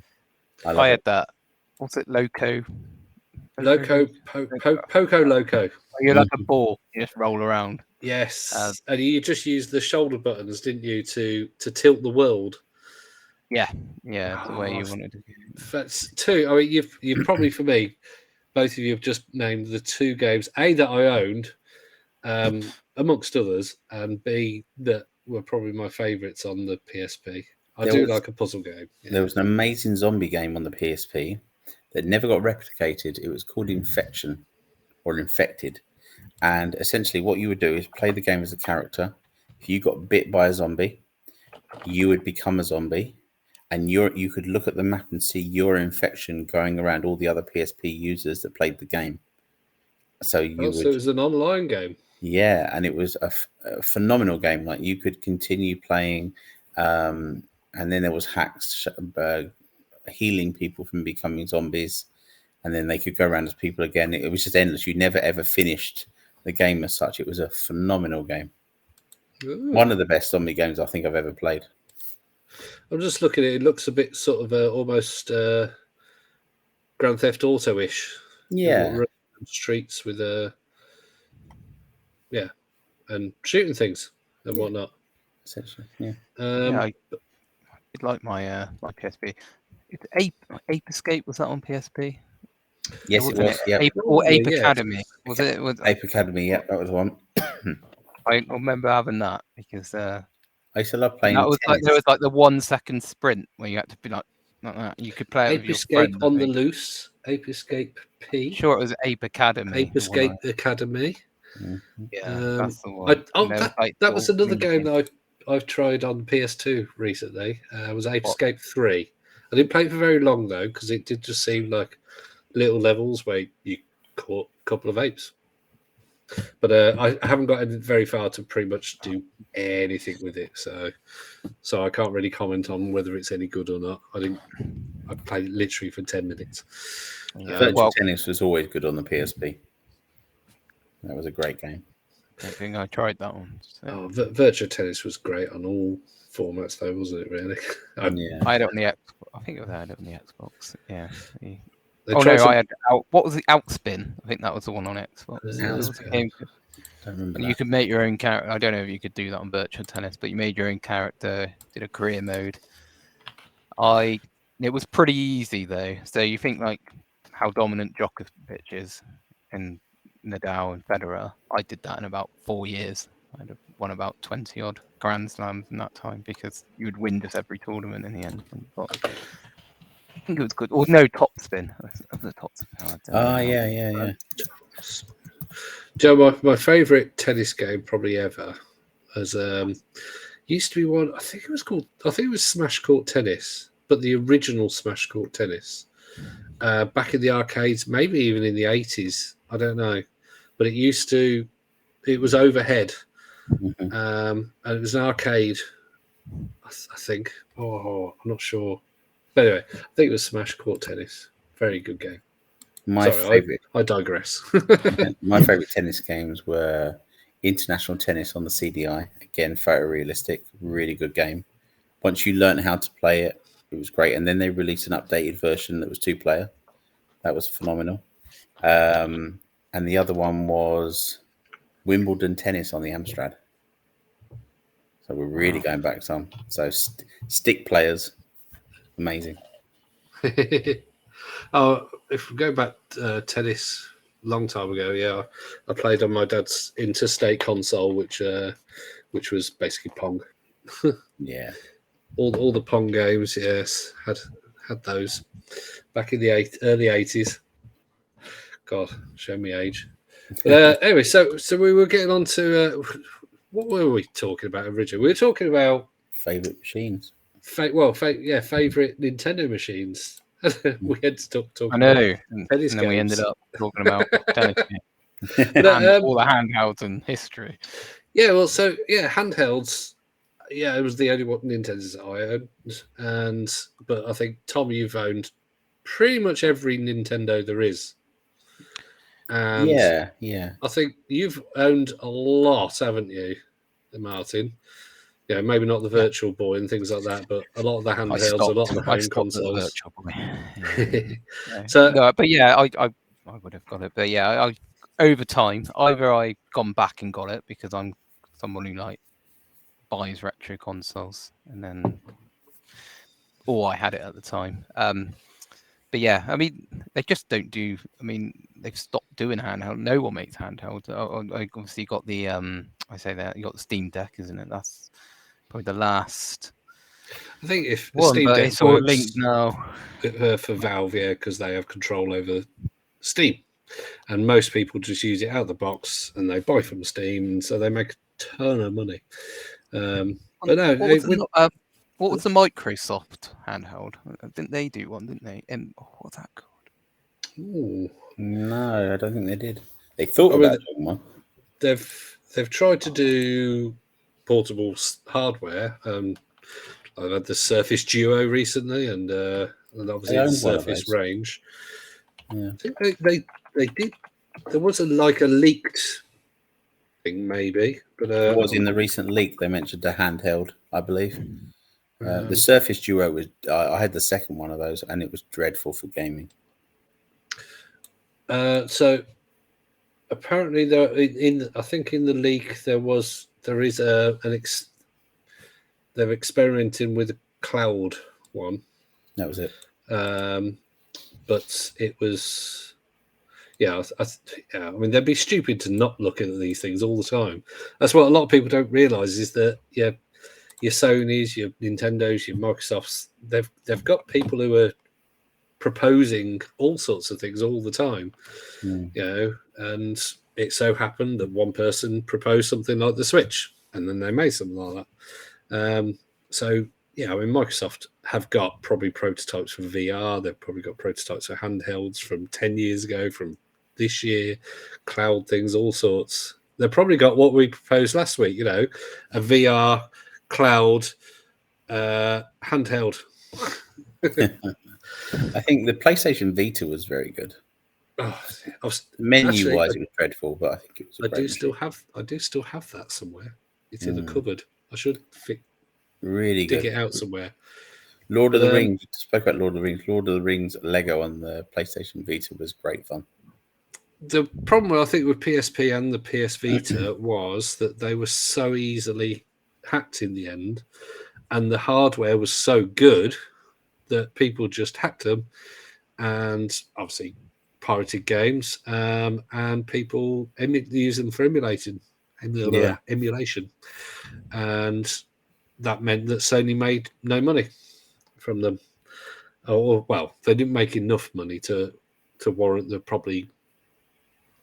I had that. What's it? Loco Poco Loco. You're like a ball. You just roll around. Yes. And you just used the shoulder buttons, didn't you, to tilt the world? Yeah. The way you wanted to. That's two. I mean, you've probably, for me, both of you have just named the two games, A, that I owned, amongst others, and B, that were probably my favourites on the PSP. I do like a puzzle game. Yeah. There was an amazing zombie game on the PSP that never got replicated. It was called Infection or Infected. And essentially what you would do is play the game as a character. If you got bit by a zombie, you would become a zombie. And you could look at the map and see your infection going around all the other PSP users that played the game. So it was an online game. Yeah, and it was a phenomenal game. Like you could continue playing, and then there was hacks healing people from becoming zombies, and then they could go around as people again. It was just endless. You never ever finished the game as such. It was a phenomenal game. Ooh. One of the best zombie games I think I've ever played. I'm just looking at it. It looks a bit sort of almost Grand Theft Auto-ish. Yeah. Streets with and shooting things and whatnot. Essentially, yeah. I like my PSP. It's Ape Escape, was that on PSP? Yes, it was. Yeah. Ape Academy. Was it? Ape Academy, yeah, that was one. I remember having that because I used to love playing. That was there was like the 1 second sprint where you had to be like that. You could play it with your friend. On the Loose, Ape Escape P. Sure, it was Ape Academy. Ape Escape Academy. Mm-hmm. Yeah, that's the one. That was another game that I've tried on PS2 recently. It was Ape Escape 3. I didn't play it for very long though because it did just seem like little levels where you caught a couple of apes. But I haven't gotten very far to pretty much do anything with it, so I can't really comment on whether it's any good or not. I played it literally for 10 minutes. Virtua Tennis was always good on the PSP. That was a great game. I think I tried that one. So. Virtua Tennis was great on all formats, though, wasn't it? Really? I had it on the Xbox. I think I had it on the Xbox. Yeah. I had what was the Outspin? I think that was the one on Xbox. And you could make your own character. I don't know if you could do that on Virtual Tennis, but you made your own character, did a career mode. It was pretty easy though. So you think like how dominant Djokovic is in Nadal and Federer. I did that in about 4 years. I won about 20 odd Grand Slams in that time because you would win just every tournament in the end. I think it was good. Or no, Topspin. The Topspin. Yeah. Joe, my favourite tennis game probably ever was used to be one. I think it was Smash Court Tennis, but the original Smash Court Tennis back in the arcades, maybe even in the 80s. I don't know, but it was overhead, and it was an arcade. I think. I'm not sure. But anyway, I think it was Smash Court Tennis. Very good game. I digress. My favourite tennis games were International Tennis on the CDI. Again, photorealistic, really good game. Once you learned how to play it, it was great. And then they released an updated version that was 2-player. That was phenomenal. And the other one was Wimbledon Tennis on the Amstrad. So we're really going back some. So stick players. Amazing. If we go back tennis a long time ago, I played on my dad's interstate console, which was basically Pong. Yeah, all the Pong games, yes, had those back in the early 80s. God, show me age. Anyway, so we were getting on to what were we talking about originally? We were talking about favorite machines. Favorite Nintendo machines. We had to talk I know. about And tennis then we ended games. up talking about tennis games But, and all the handhelds in history. yeah, well, so yeah, handhelds. Yeah, it was the only one Nintendo's I owned, but I think Tom, you've owned pretty much every Nintendo there is, and yeah. I think you've owned a lot, haven't you, Martin? Yeah, maybe not the Virtual Boy and things like that, but a lot of the handhelds, a lot of the I home stopped at the consoles. virtual boy. Yeah. No. So No, but yeah, I would have got it. But yeah, I over time, either I gone back and got it because I'm someone who like buys retro consoles, and then, or I had it at the time. But yeah, I mean, they just don't do. I mean, they've stopped doing handheld. No one makes handheld. I obviously got the I say that you got the Steam Deck, isn't it? That's probably the last I think if one, Steam but Deck it's all works linked now. for Valve, yeah, because they have control over Steam, and most people just use it out of the box and they buy from Steam, and so they make a ton of money. But no, What was the Microsoft handheld? Didn't they do one? Didn't they? What's that called? ooh, No, I don't think they did. They thought I mean, about doing one. they've tried to do portable hardware. I've had the Surface Duo recently, and obviously the owned one of Surface those. range. Yeah. I think they did. There was a leaked thing, maybe, but It was in the recent leak. They mentioned the handheld, I believe. The um, Surface Duo was. I had the second one of those, and it was dreadful for gaming. so apparently there I think in the leak there is they're experimenting with a cloud one. That was it. But it was, yeah, I mean, they'd be stupid to not look at these things all the time. That's what a lot of people don't realize is that, yeah, your Sonys, your Nintendos, your Microsofts, they've got people who are proposing all sorts of things all the time, you know, and it so happened that one person proposed something like the Switch, and then they made something like that. So, yeah, I mean, Microsoft have got probably prototypes for VR. They've probably got prototypes for handhelds from 10 years ago, from this year, cloud things, all sorts. They've probably got what we proposed last week, you know, a VR cloud handheld. I think the PlayStation Vita was very good. Oh, Menu-wise, it was dreadful, but I think it was. I do still have that somewhere. It's in the cupboard. I should really dig good. it out somewhere. Lord of the Rings. We spoke about Lord of the Rings. Lord of the Rings Lego on the PlayStation Vita was great fun. The problem, I think, with PSP and the PS Vita was that they were so easily hacked in the end, and the hardware was so good that people just hacked them, and obviously pirated games, and people use them for emulation, and that meant that Sony made no money from them. Or well, they didn't make enough money to warrant the probably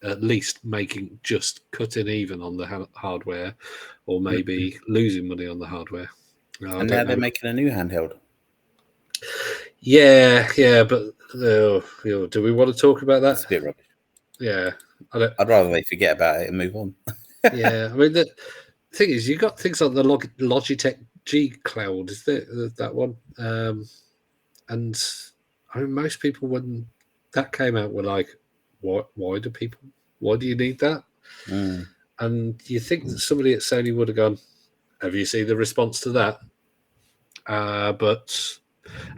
at least making just cutting even on the hardware, or maybe losing money on the hardware. And now they're making a new handheld. Yeah, but do we want to talk about that? It's a bit rubbish. Yeah, I'd rather they forget about it and move on. Yeah, I mean the thing is, you got things like the Logitech G Cloud, is there that one? And I mean, most people when that came out were like, "Why do you need that?" And you think that somebody at Sony would have gone, "Have you seen the response to that?" But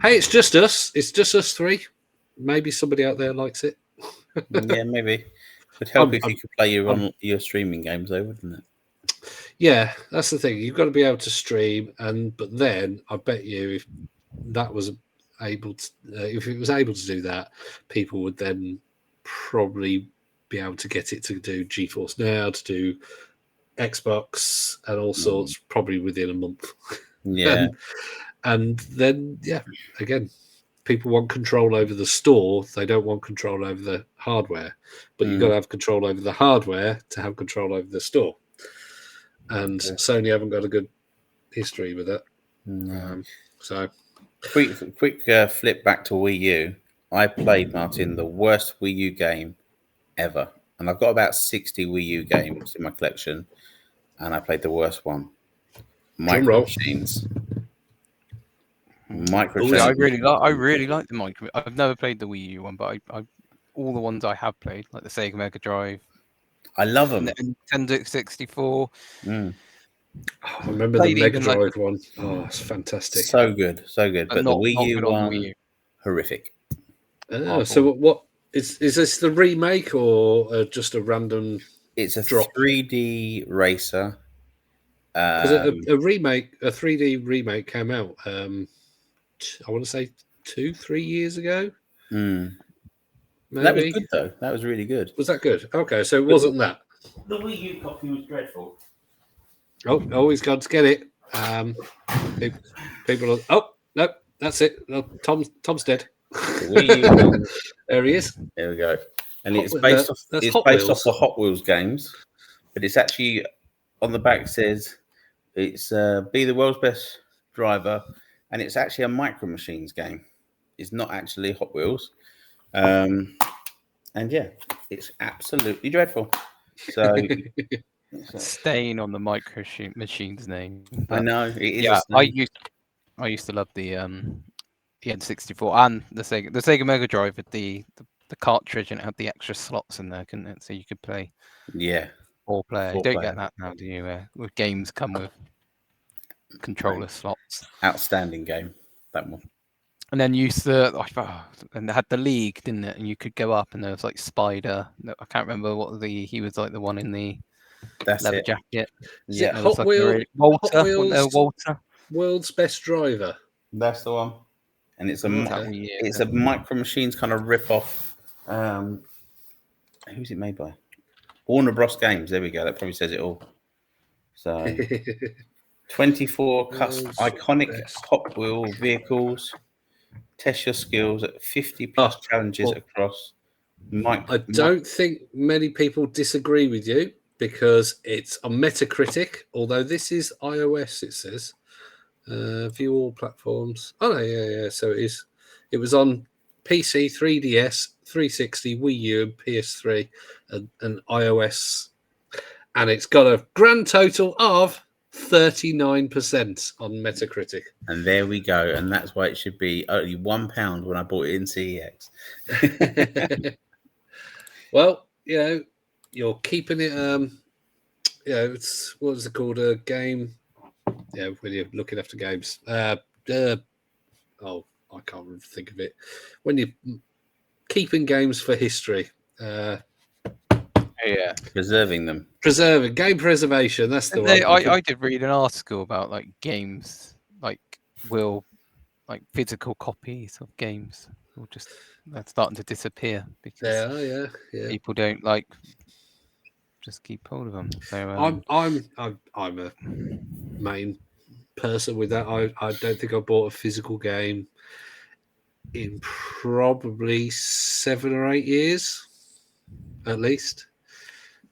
hey, it's just us. It's just us three. Maybe somebody out there likes it. Yeah, maybe. Would help if you could play your streaming games, though, wouldn't it? Yeah, that's the thing. You've got to be able to stream, but then I bet you if that was able to, if it was able to do that, people would then probably be able to get it to do GeForce Now, to do Xbox, and all sorts, probably within a month. Yeah. And then, yeah, again, people want control over the store. They don't want control over the hardware. But you've got to have control over the hardware to have control over the store. And Sony haven't got a good history with it. No. So, Quick flip back to Wii U. I played, Martin, the worst Wii U game ever. And I've got about 60 Wii U games in my collection. And I played the worst one. Drum Micro roll. Machines. See, I really like the micro. I've never played the Wii U one, but I all the ones I have played, like the Sega Mega Drive, I love them. Nintendo 64. Mm. Oh, I remember Played the Mega even, like, Drive one. Oh, it's fantastic. So good. But not the Wii U good on one, Wii U. horrific. Oh, so what is this the remake or just a random? It's a drop? 3D racer. Because a 3D remake came out. I want to say 2-3 years ago. Maybe. That was good though. That was really good. Was that good? Okay, so it wasn't that. The Wii U copy was dreadful. Oh, always got to get it. People are. Oh no, that's it. No, Tom's dead. There he is. There we go. And it's based off the Hot Wheels games, but it's actually on the back says it's be the world's best driver, and it's actually a Micro Machines game. It's not actually Hot Wheels. And yeah, it's absolutely dreadful. So Staying on the Micro Machines name. I know it is. Yeah, I used to love the N64 and the Sega Mega Drive with the cartridge, and it had the extra slots in there, couldn't it? So you could play 4-player. You don't get that now, do you? With games come with controller slots. Outstanding game, that one. And then you used to, and it had the League, didn't it? And you could go up, and there was like Spider. I can't remember he was like the one in the leather jacket. Yeah, Hot Wheels. Walter. World's best driver. That's the one. And it's a Micro Machines kind of rip off. Who's it made by? Warner Bros. Games. There we go. That probably says it all. So 24 iconic Hot Wheel vehicles. Test your skills at 50 plus challenges across. I don't think many people disagree with you because it's on Metacritic, although this is iOS, it says. View all platforms. Oh, no, yeah. So it is. It was on PC, 3DS, 360, Wii U, and PS3, and iOS. And it's got a grand total of 39% on Metacritic. And there we go. And that's why it should be only £1 when I bought it in CEX. Well, you're keeping it. It's what is it called? A game. Yeah, when you're looking after games. I can't think of it. When you're keeping games for history. Preserving them. Game preservation. That's the one. I did read an article about like games, physical copies of games will they're starting to disappear because people don't just keep hold of them. So I'm a main person with that. I don't think I bought a physical game in probably 7 or 8 years, at least.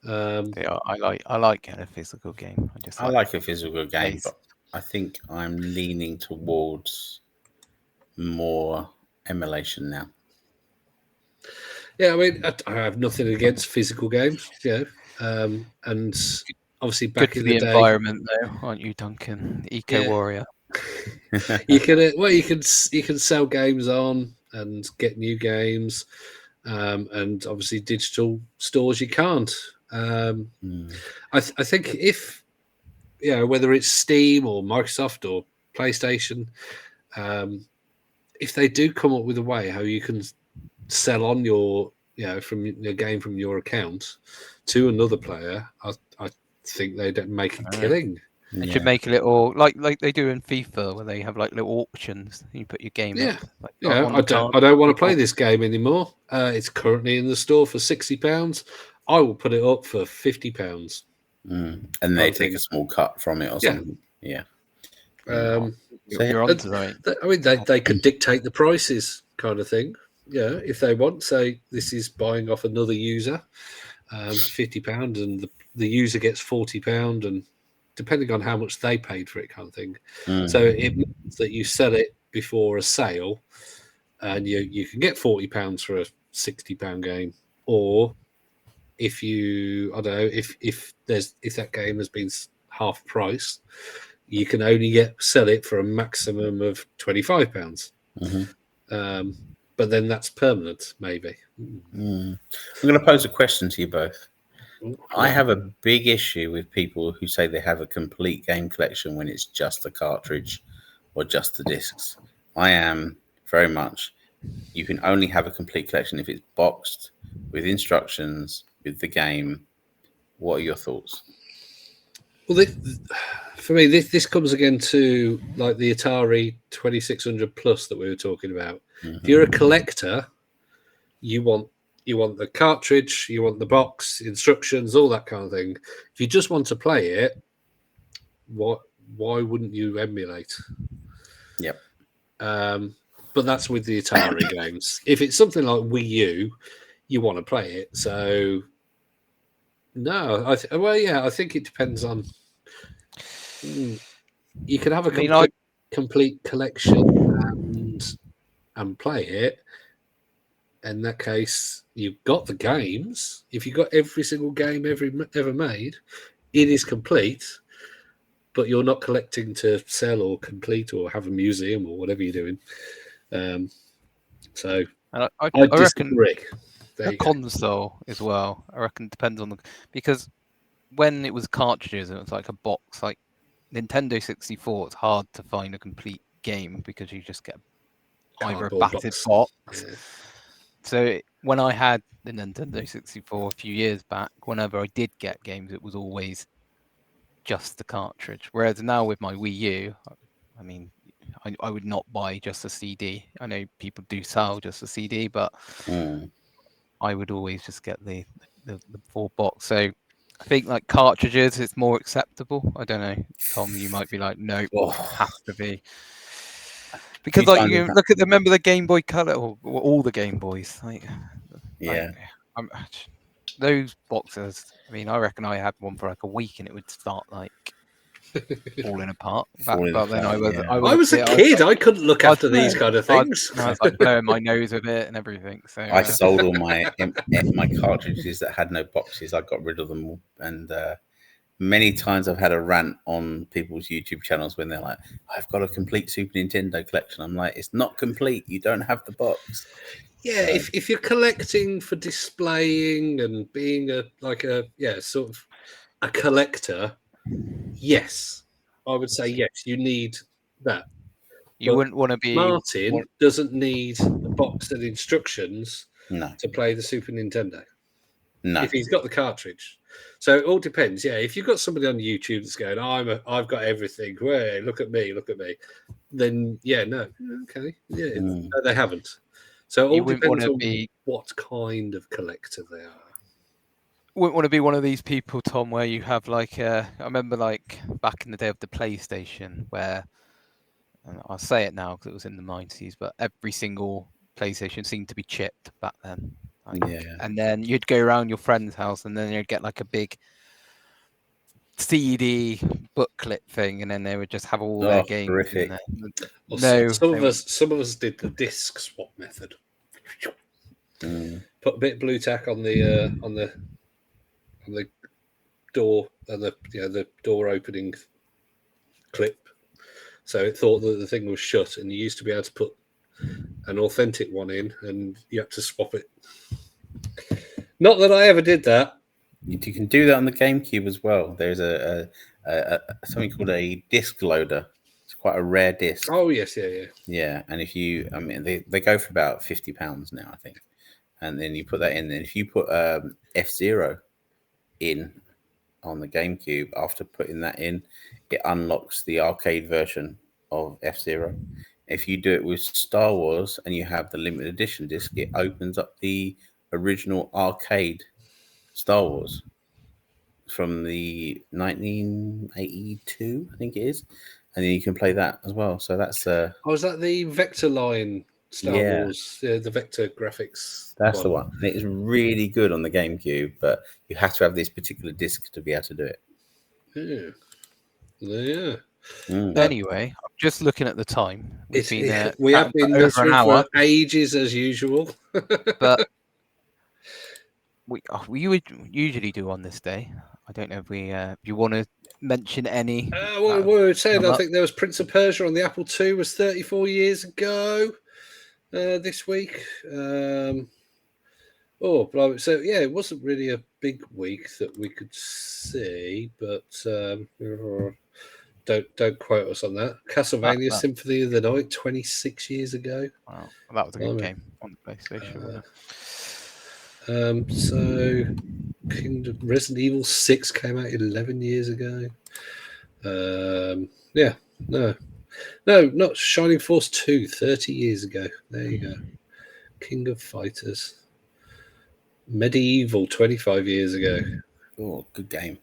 I like a physical game. I like a physical game, but I think I'm leaning towards more emulation now. Yeah, I mean, I have nothing against physical games, and obviously back in the day, environment, though, aren't you, Duncan? Eco warrior. You can sell games on and get new games, and obviously digital stores you can't. I think if whether it's Steam or Microsoft or PlayStation, if they do come up with a way how you can sell on your from your game from your account to another player, I think they'd make a killing. They should make a little like they do in FIFA where they have like little auctions. You put your game up. I don't want to play this game anymore. It's currently in the store for £60. I will put it up for £50. And they take a small cut from it or something. Yeah. You're onto something. I mean, they could dictate the prices, kind of thing. Yeah, if they want, say this is buying off another user, £50, and the user gets £40, and depending on how much they paid for it, kind of thing. So it means that you sell it before a sale, and you can get £40 for a £60 game, or if you, I don't know, if that game has been half price, you can only sell it for a maximum of £25. But then that's permanent, maybe. I'm going to pose a question to you both. I have a big issue with people who say they have a complete game collection when it's just the cartridge or just the discs. I am very much, you can only have a complete collection if it's boxed with instructions, with the game. What are your thoughts? Well, for me, this comes again to like the Atari 2600 Plus that we were talking about. If you're a collector, you want the cartridge, you want the box, instructions, all that kind of thing. If you just want to play it, why wouldn't you emulate? Yep. But that's with the Atari games. If it's something like Wii U, you want to play it. So no, I think it depends on. You can have a complete collection and play it. In that case, you've got the games. If you've got every single game ever made, it is complete. But you're not collecting to sell or complete or have a museum or whatever you're doing. So I disagree. The console as well, I reckon, depends on because when it was cartridges and it was like a box, like Nintendo 64, it's hard to find a complete game because you just get either a battered box. Yeah. So when I had the Nintendo 64 a few years back, whenever I did get games, it was always just the cartridge. Whereas now with my Wii U, I mean, I would not buy just a CD. I know people do sell just a CD, but I would always just get the full box. So I think like cartridges, it's more acceptable. I don't know, Tom, you might be like, no, it has to be. Because like you remember the Game Boy Color or all the Game Boys, those boxes. I mean, I reckon I had one for like a week and it would start like falling apart. But then I was a kid. I couldn't look after these kind of things. I was like blowing my nose with it and everything. So I sold all my cartridges that had no boxes. I got rid of them all, and many times I've had a rant on people's YouTube channels when they're like, "I've got a complete Super Nintendo collection." I'm like, "It's not complete. You don't have the box." Yeah, if you're collecting for displaying and being sort of a collector, yes, I would say yes. You need that. You wouldn't want to be. Martin doesn't need a box and instructions to play the Super Nintendo. No, if he's got the cartridge. So it all depends. Yeah, if you've got somebody on YouTube that's going, I've got everything. Hey, look at me. Then okay, no, they haven't. So it all depends on what kind of collector they are. Wouldn't want to be one of these people, Tom, where you have like I remember like back in the day of the PlayStation, where I'll say it now because it was in the 90s, but every single PlayStation seemed to be chipped back then. And then you'd go around your friend's house and then you'd get like a big CD booklet thing, and then they would just have all their games horrific. in there. Some of us did the disc swap method. Put a bit of blue tack on the door and the door opening clip, so it thought that the thing was shut, and you used to be able to put an authentic one in, and you had to swap it. Not that I ever did that. You can do that on the GameCube as well. There's a something called a disc loader. It's quite a rare disc. Oh yes, yeah. And if you, I mean, they go for about £50 now, I think. And then you put that in. And if you put F-Zero in on the GameCube, after putting that in, it unlocks the arcade version of F-Zero. If you do it with Star Wars and you have the limited edition disc, it opens up the original arcade Star Wars from the 1982, I think it is, and then you can play that as well. So that's is that the Vector line Star Wars, the Vector graphics? That's the one. And it is really good on the GameCube, but you have to have this particular disc to be able to do it. Yeah. Anyway, I'm just looking at the time. We've been we have been over an hour, for ages as usual. but we would usually do on this day. I don't know if we if you want to mention any. What we were saying, come I up. think there was Prince of Persia on the Apple II was 34 years ago this week. So yeah, it wasn't really a big week that we could see, but don't quote us on that. Castlevania Symphony of the Night 26 years ago. Wow, that was a good game on the PlayStation. Wasn't it? So Resident Evil 6 came out 11 years ago. No, not Shining Force 2, 30 years ago. There you go. King of Fighters. Medieval 25 years ago. Oh, good game.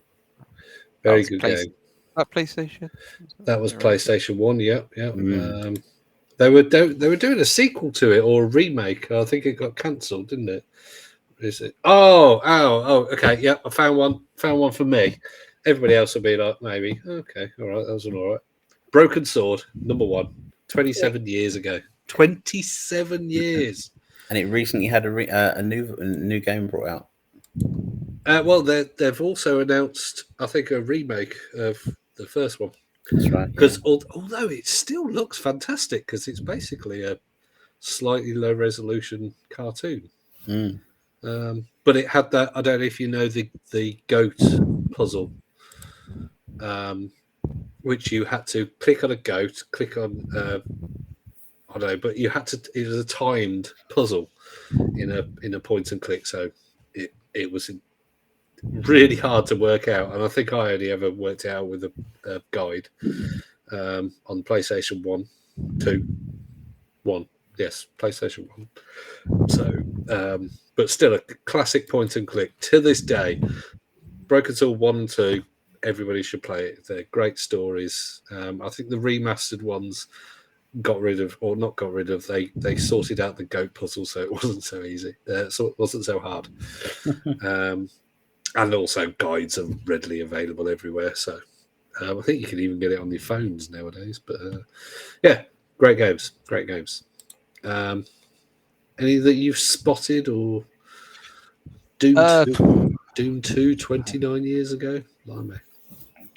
Very good game. That PlayStation? That was PlayStation 1, yeah. They were doing a sequel to it or a remake. I think it got cancelled, didn't it? Is it? Oh, okay. Yeah, I found one. Found one for me. Everybody else will be like, maybe. Okay, all right, that was all right. Broken Sword, number 1, 27 years ago. 27 years. And it recently had a new game brought out. Well, they've also announced, I think, a remake of the first one. That's right. Because although it still looks fantastic, because it's basically a slightly low resolution cartoon. But it had that. I don't know if you know the goat puzzle, which you had to click on a goat, click on. I don't know, but you had to. It was a timed puzzle in a point and click, so it was really hard to work out. And I think I only ever worked it out with a guide on PlayStation 1. Yes, PlayStation 1. So, but still a classic point and click to this day. Broken Sword 1 and 2, everybody should play it. They're great stories. I think the remastered ones they sorted out the goat puzzle, so it wasn't so easy. So it wasn't so hard. And also guides are readily available everywhere. So I think you can even get it on your phones nowadays. But yeah, great games. Any that you've spotted or Doom 2 29 years ago? Blimey.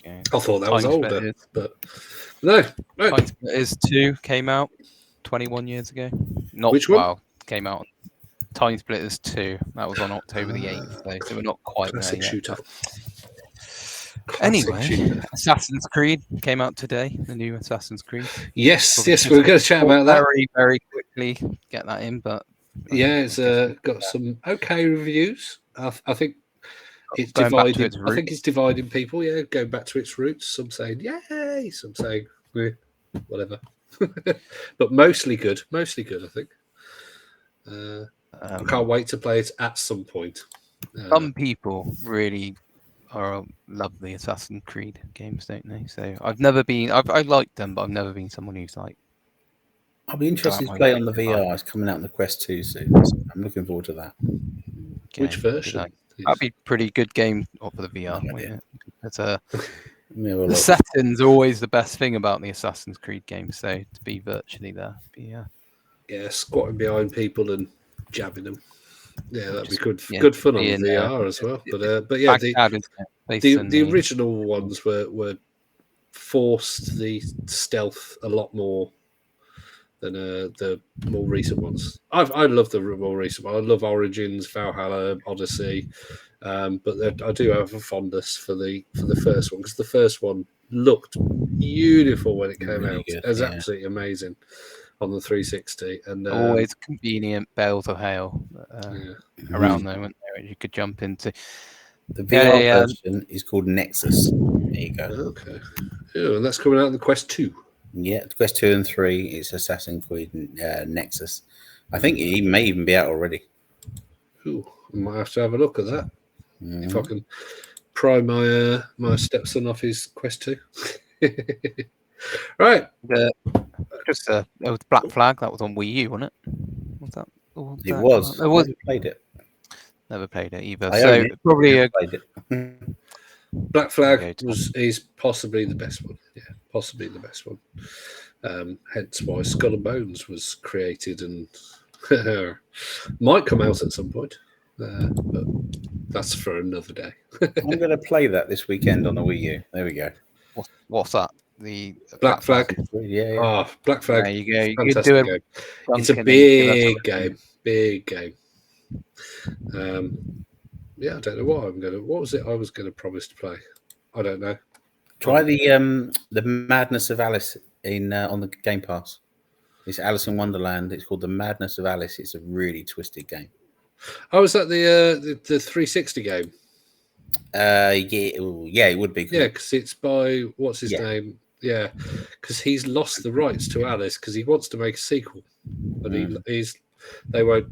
Okay. I thought that was older, but no. Time Splitters 2 came out 21 years ago. Which one? Wow, came out. Time Splitters 2. That was on October the 8th, so we're not quite there yet. Shooter. Anyway, Assassin's Creed came out today. The new Assassin's Creed. Yes, we were going to chat about that very, very quickly. Get that in, but yeah, it's got some okay reviews. I think it's divided. I think it's dividing people. Yeah, going back to its roots. Some saying yay, some saying whatever. But mostly good. I think. I can't wait to play it at some point. Some people really love the Assassin's Creed games, don't they? So I've never been. I liked them, but I've never been someone who's like. I'll be interested to play on the VR. It's coming out on the Quest 2 soon. So I'm looking forward to that. Which version? That'd be a pretty good game for the VR. It's the settings are always the best thing about the Assassin's Creed games. So to be virtually there, yeah, squatting behind people and jabbing them. Yeah, that'd be good. Good fun on VR as well. But yeah, the original ones were forced the stealth a lot more than the more recent ones. I love the more recent one. I love Origins, Valhalla, Odyssey, but I do have a fondness for the first one because the first one looked beautiful when it came out. It was absolutely amazing on the 360, and always convenient bells of hail around there, weren't there? You could jump into. The VR version is called Nexus. There you go. Okay, and that's coming out in the Quest 2. Yeah, Quest 2 and 3 is Assassin's Creed Nexus. I think it may even be out already. Ooh, I might have to have a look at that. If I can pry my stepson off his Quest 2. Right. Just Black Flag, that was on Wii U, wasn't it? It was. I wasn't played it. Never played it either. So probably played it. Black Flag is possibly the best one. Yeah, possibly the best one. Hence why Skull and Bones was created and might come out at some point, but that's for another day. I'm going to play that this weekend on the Wii U. There we go. What's that? The Black Flag. Yeah. Ah, Black Flag. There you go. You can Fantastic do it. game. It's Duncan a and give us big a game. Big game. Yeah, I don't know what I'm going to. What was it I was going to promise to play? I don't know. Try the Madness of Alice in on the Game Pass. It's Alice in Wonderland. It's called the Madness of Alice. It's a really twisted game. Oh, is that the 360 game? Yeah, it would be. Yeah, because it's by what's his name? Yeah, because he's lost the rights to Alice because he wants to make a sequel, but they won't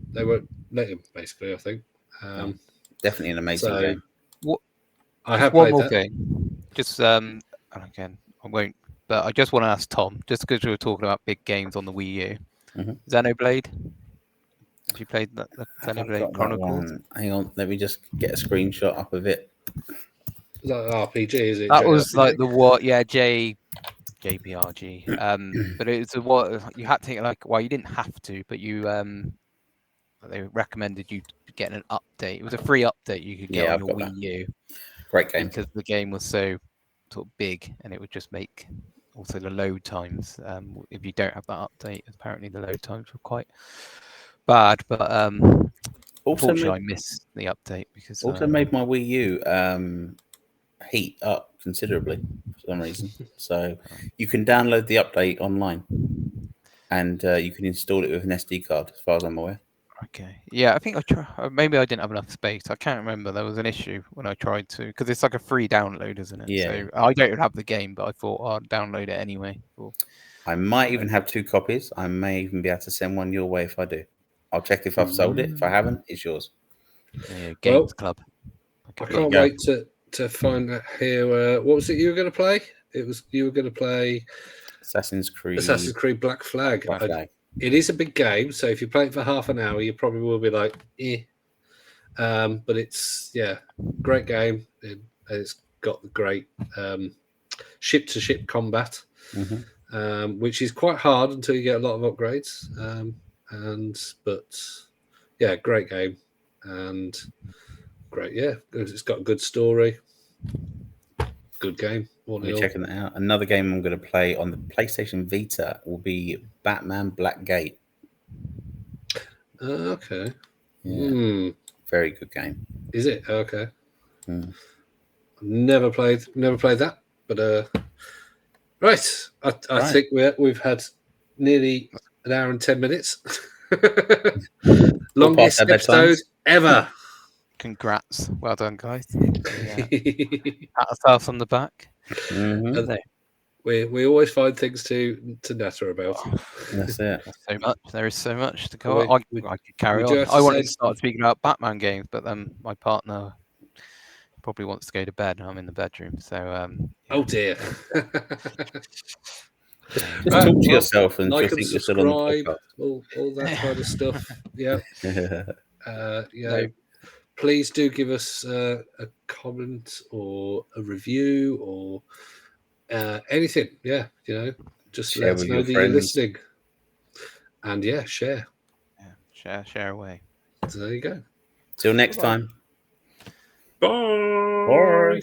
let him. Basically, I think. Definitely an amazing game. I have one played more that. thing. Just and again, I won't. But I just want to ask Tom, just because we were talking about big games on the Wii U, Xenoblade. Have you played the Xenoblade Chronicles? Hang on, let me just get a screenshot up of it. Is that an RPG? Is it? That was JRPG? like the what? Yeah, JPRG. But it's a what you had to like. Well, you didn't have to, but you they recommended you get an update. It was a free update you could get on your Wii U. Great game. Because the game was so sort of big, and it would just make also the load times. If you don't have that update, apparently the load times were quite bad. But unfortunately, I missed the update because also made my Wii U heat up considerably for some reason. So you can download the update online, and you can install it with an SD card, as far as I'm aware. Okay. Yeah, I think I tried. Maybe I didn't have enough space. I can't remember. There was an issue when I tried to, because it's like a free download, isn't it? Yeah. So I don't have the game, but I thought I'd download it anyway. I might even have 2 copies. I may even be able to send one your way if I do. I'll check if I've sold it. If I haven't, it's yours. Yeah, Games Club. I can't wait to find out here. What was it you were going to play? You were going to play Assassin's Creed Black Flag. Black Flag. It is a big game, so if you play it for half an hour, you probably will be like, eh. But it's great game. It's got the great ship-to-ship combat, which is quite hard until you get a lot of upgrades. But great game and great. Yeah, it's got a good story. Good game. We're checking that out. Another game I'm going to play on the PlayStation Vita will be Batman Blackgate. Okay. Yeah. Very good game. Is it? Okay. Never played that, but right. I think we've had nearly an hour and 10 minutes. Longest episode ever. Congrats. Well done, guys. Pat ourselves on the back. We always find things to natter about. That's it. So much. There is so much to go on. I could carry on. I wanted to start speaking about Batman games, but then my partner probably wants to go to bed, and I'm in the bedroom. So oh dear. Just talk to yourself and like you'll think you're still on the podcast. all that kind of stuff. Yeah. Please do give us a comment or a review or anything. Yeah, just let us know that you're listening. And share. Yeah, share away. So there you go. Till next time. Bye. Bye.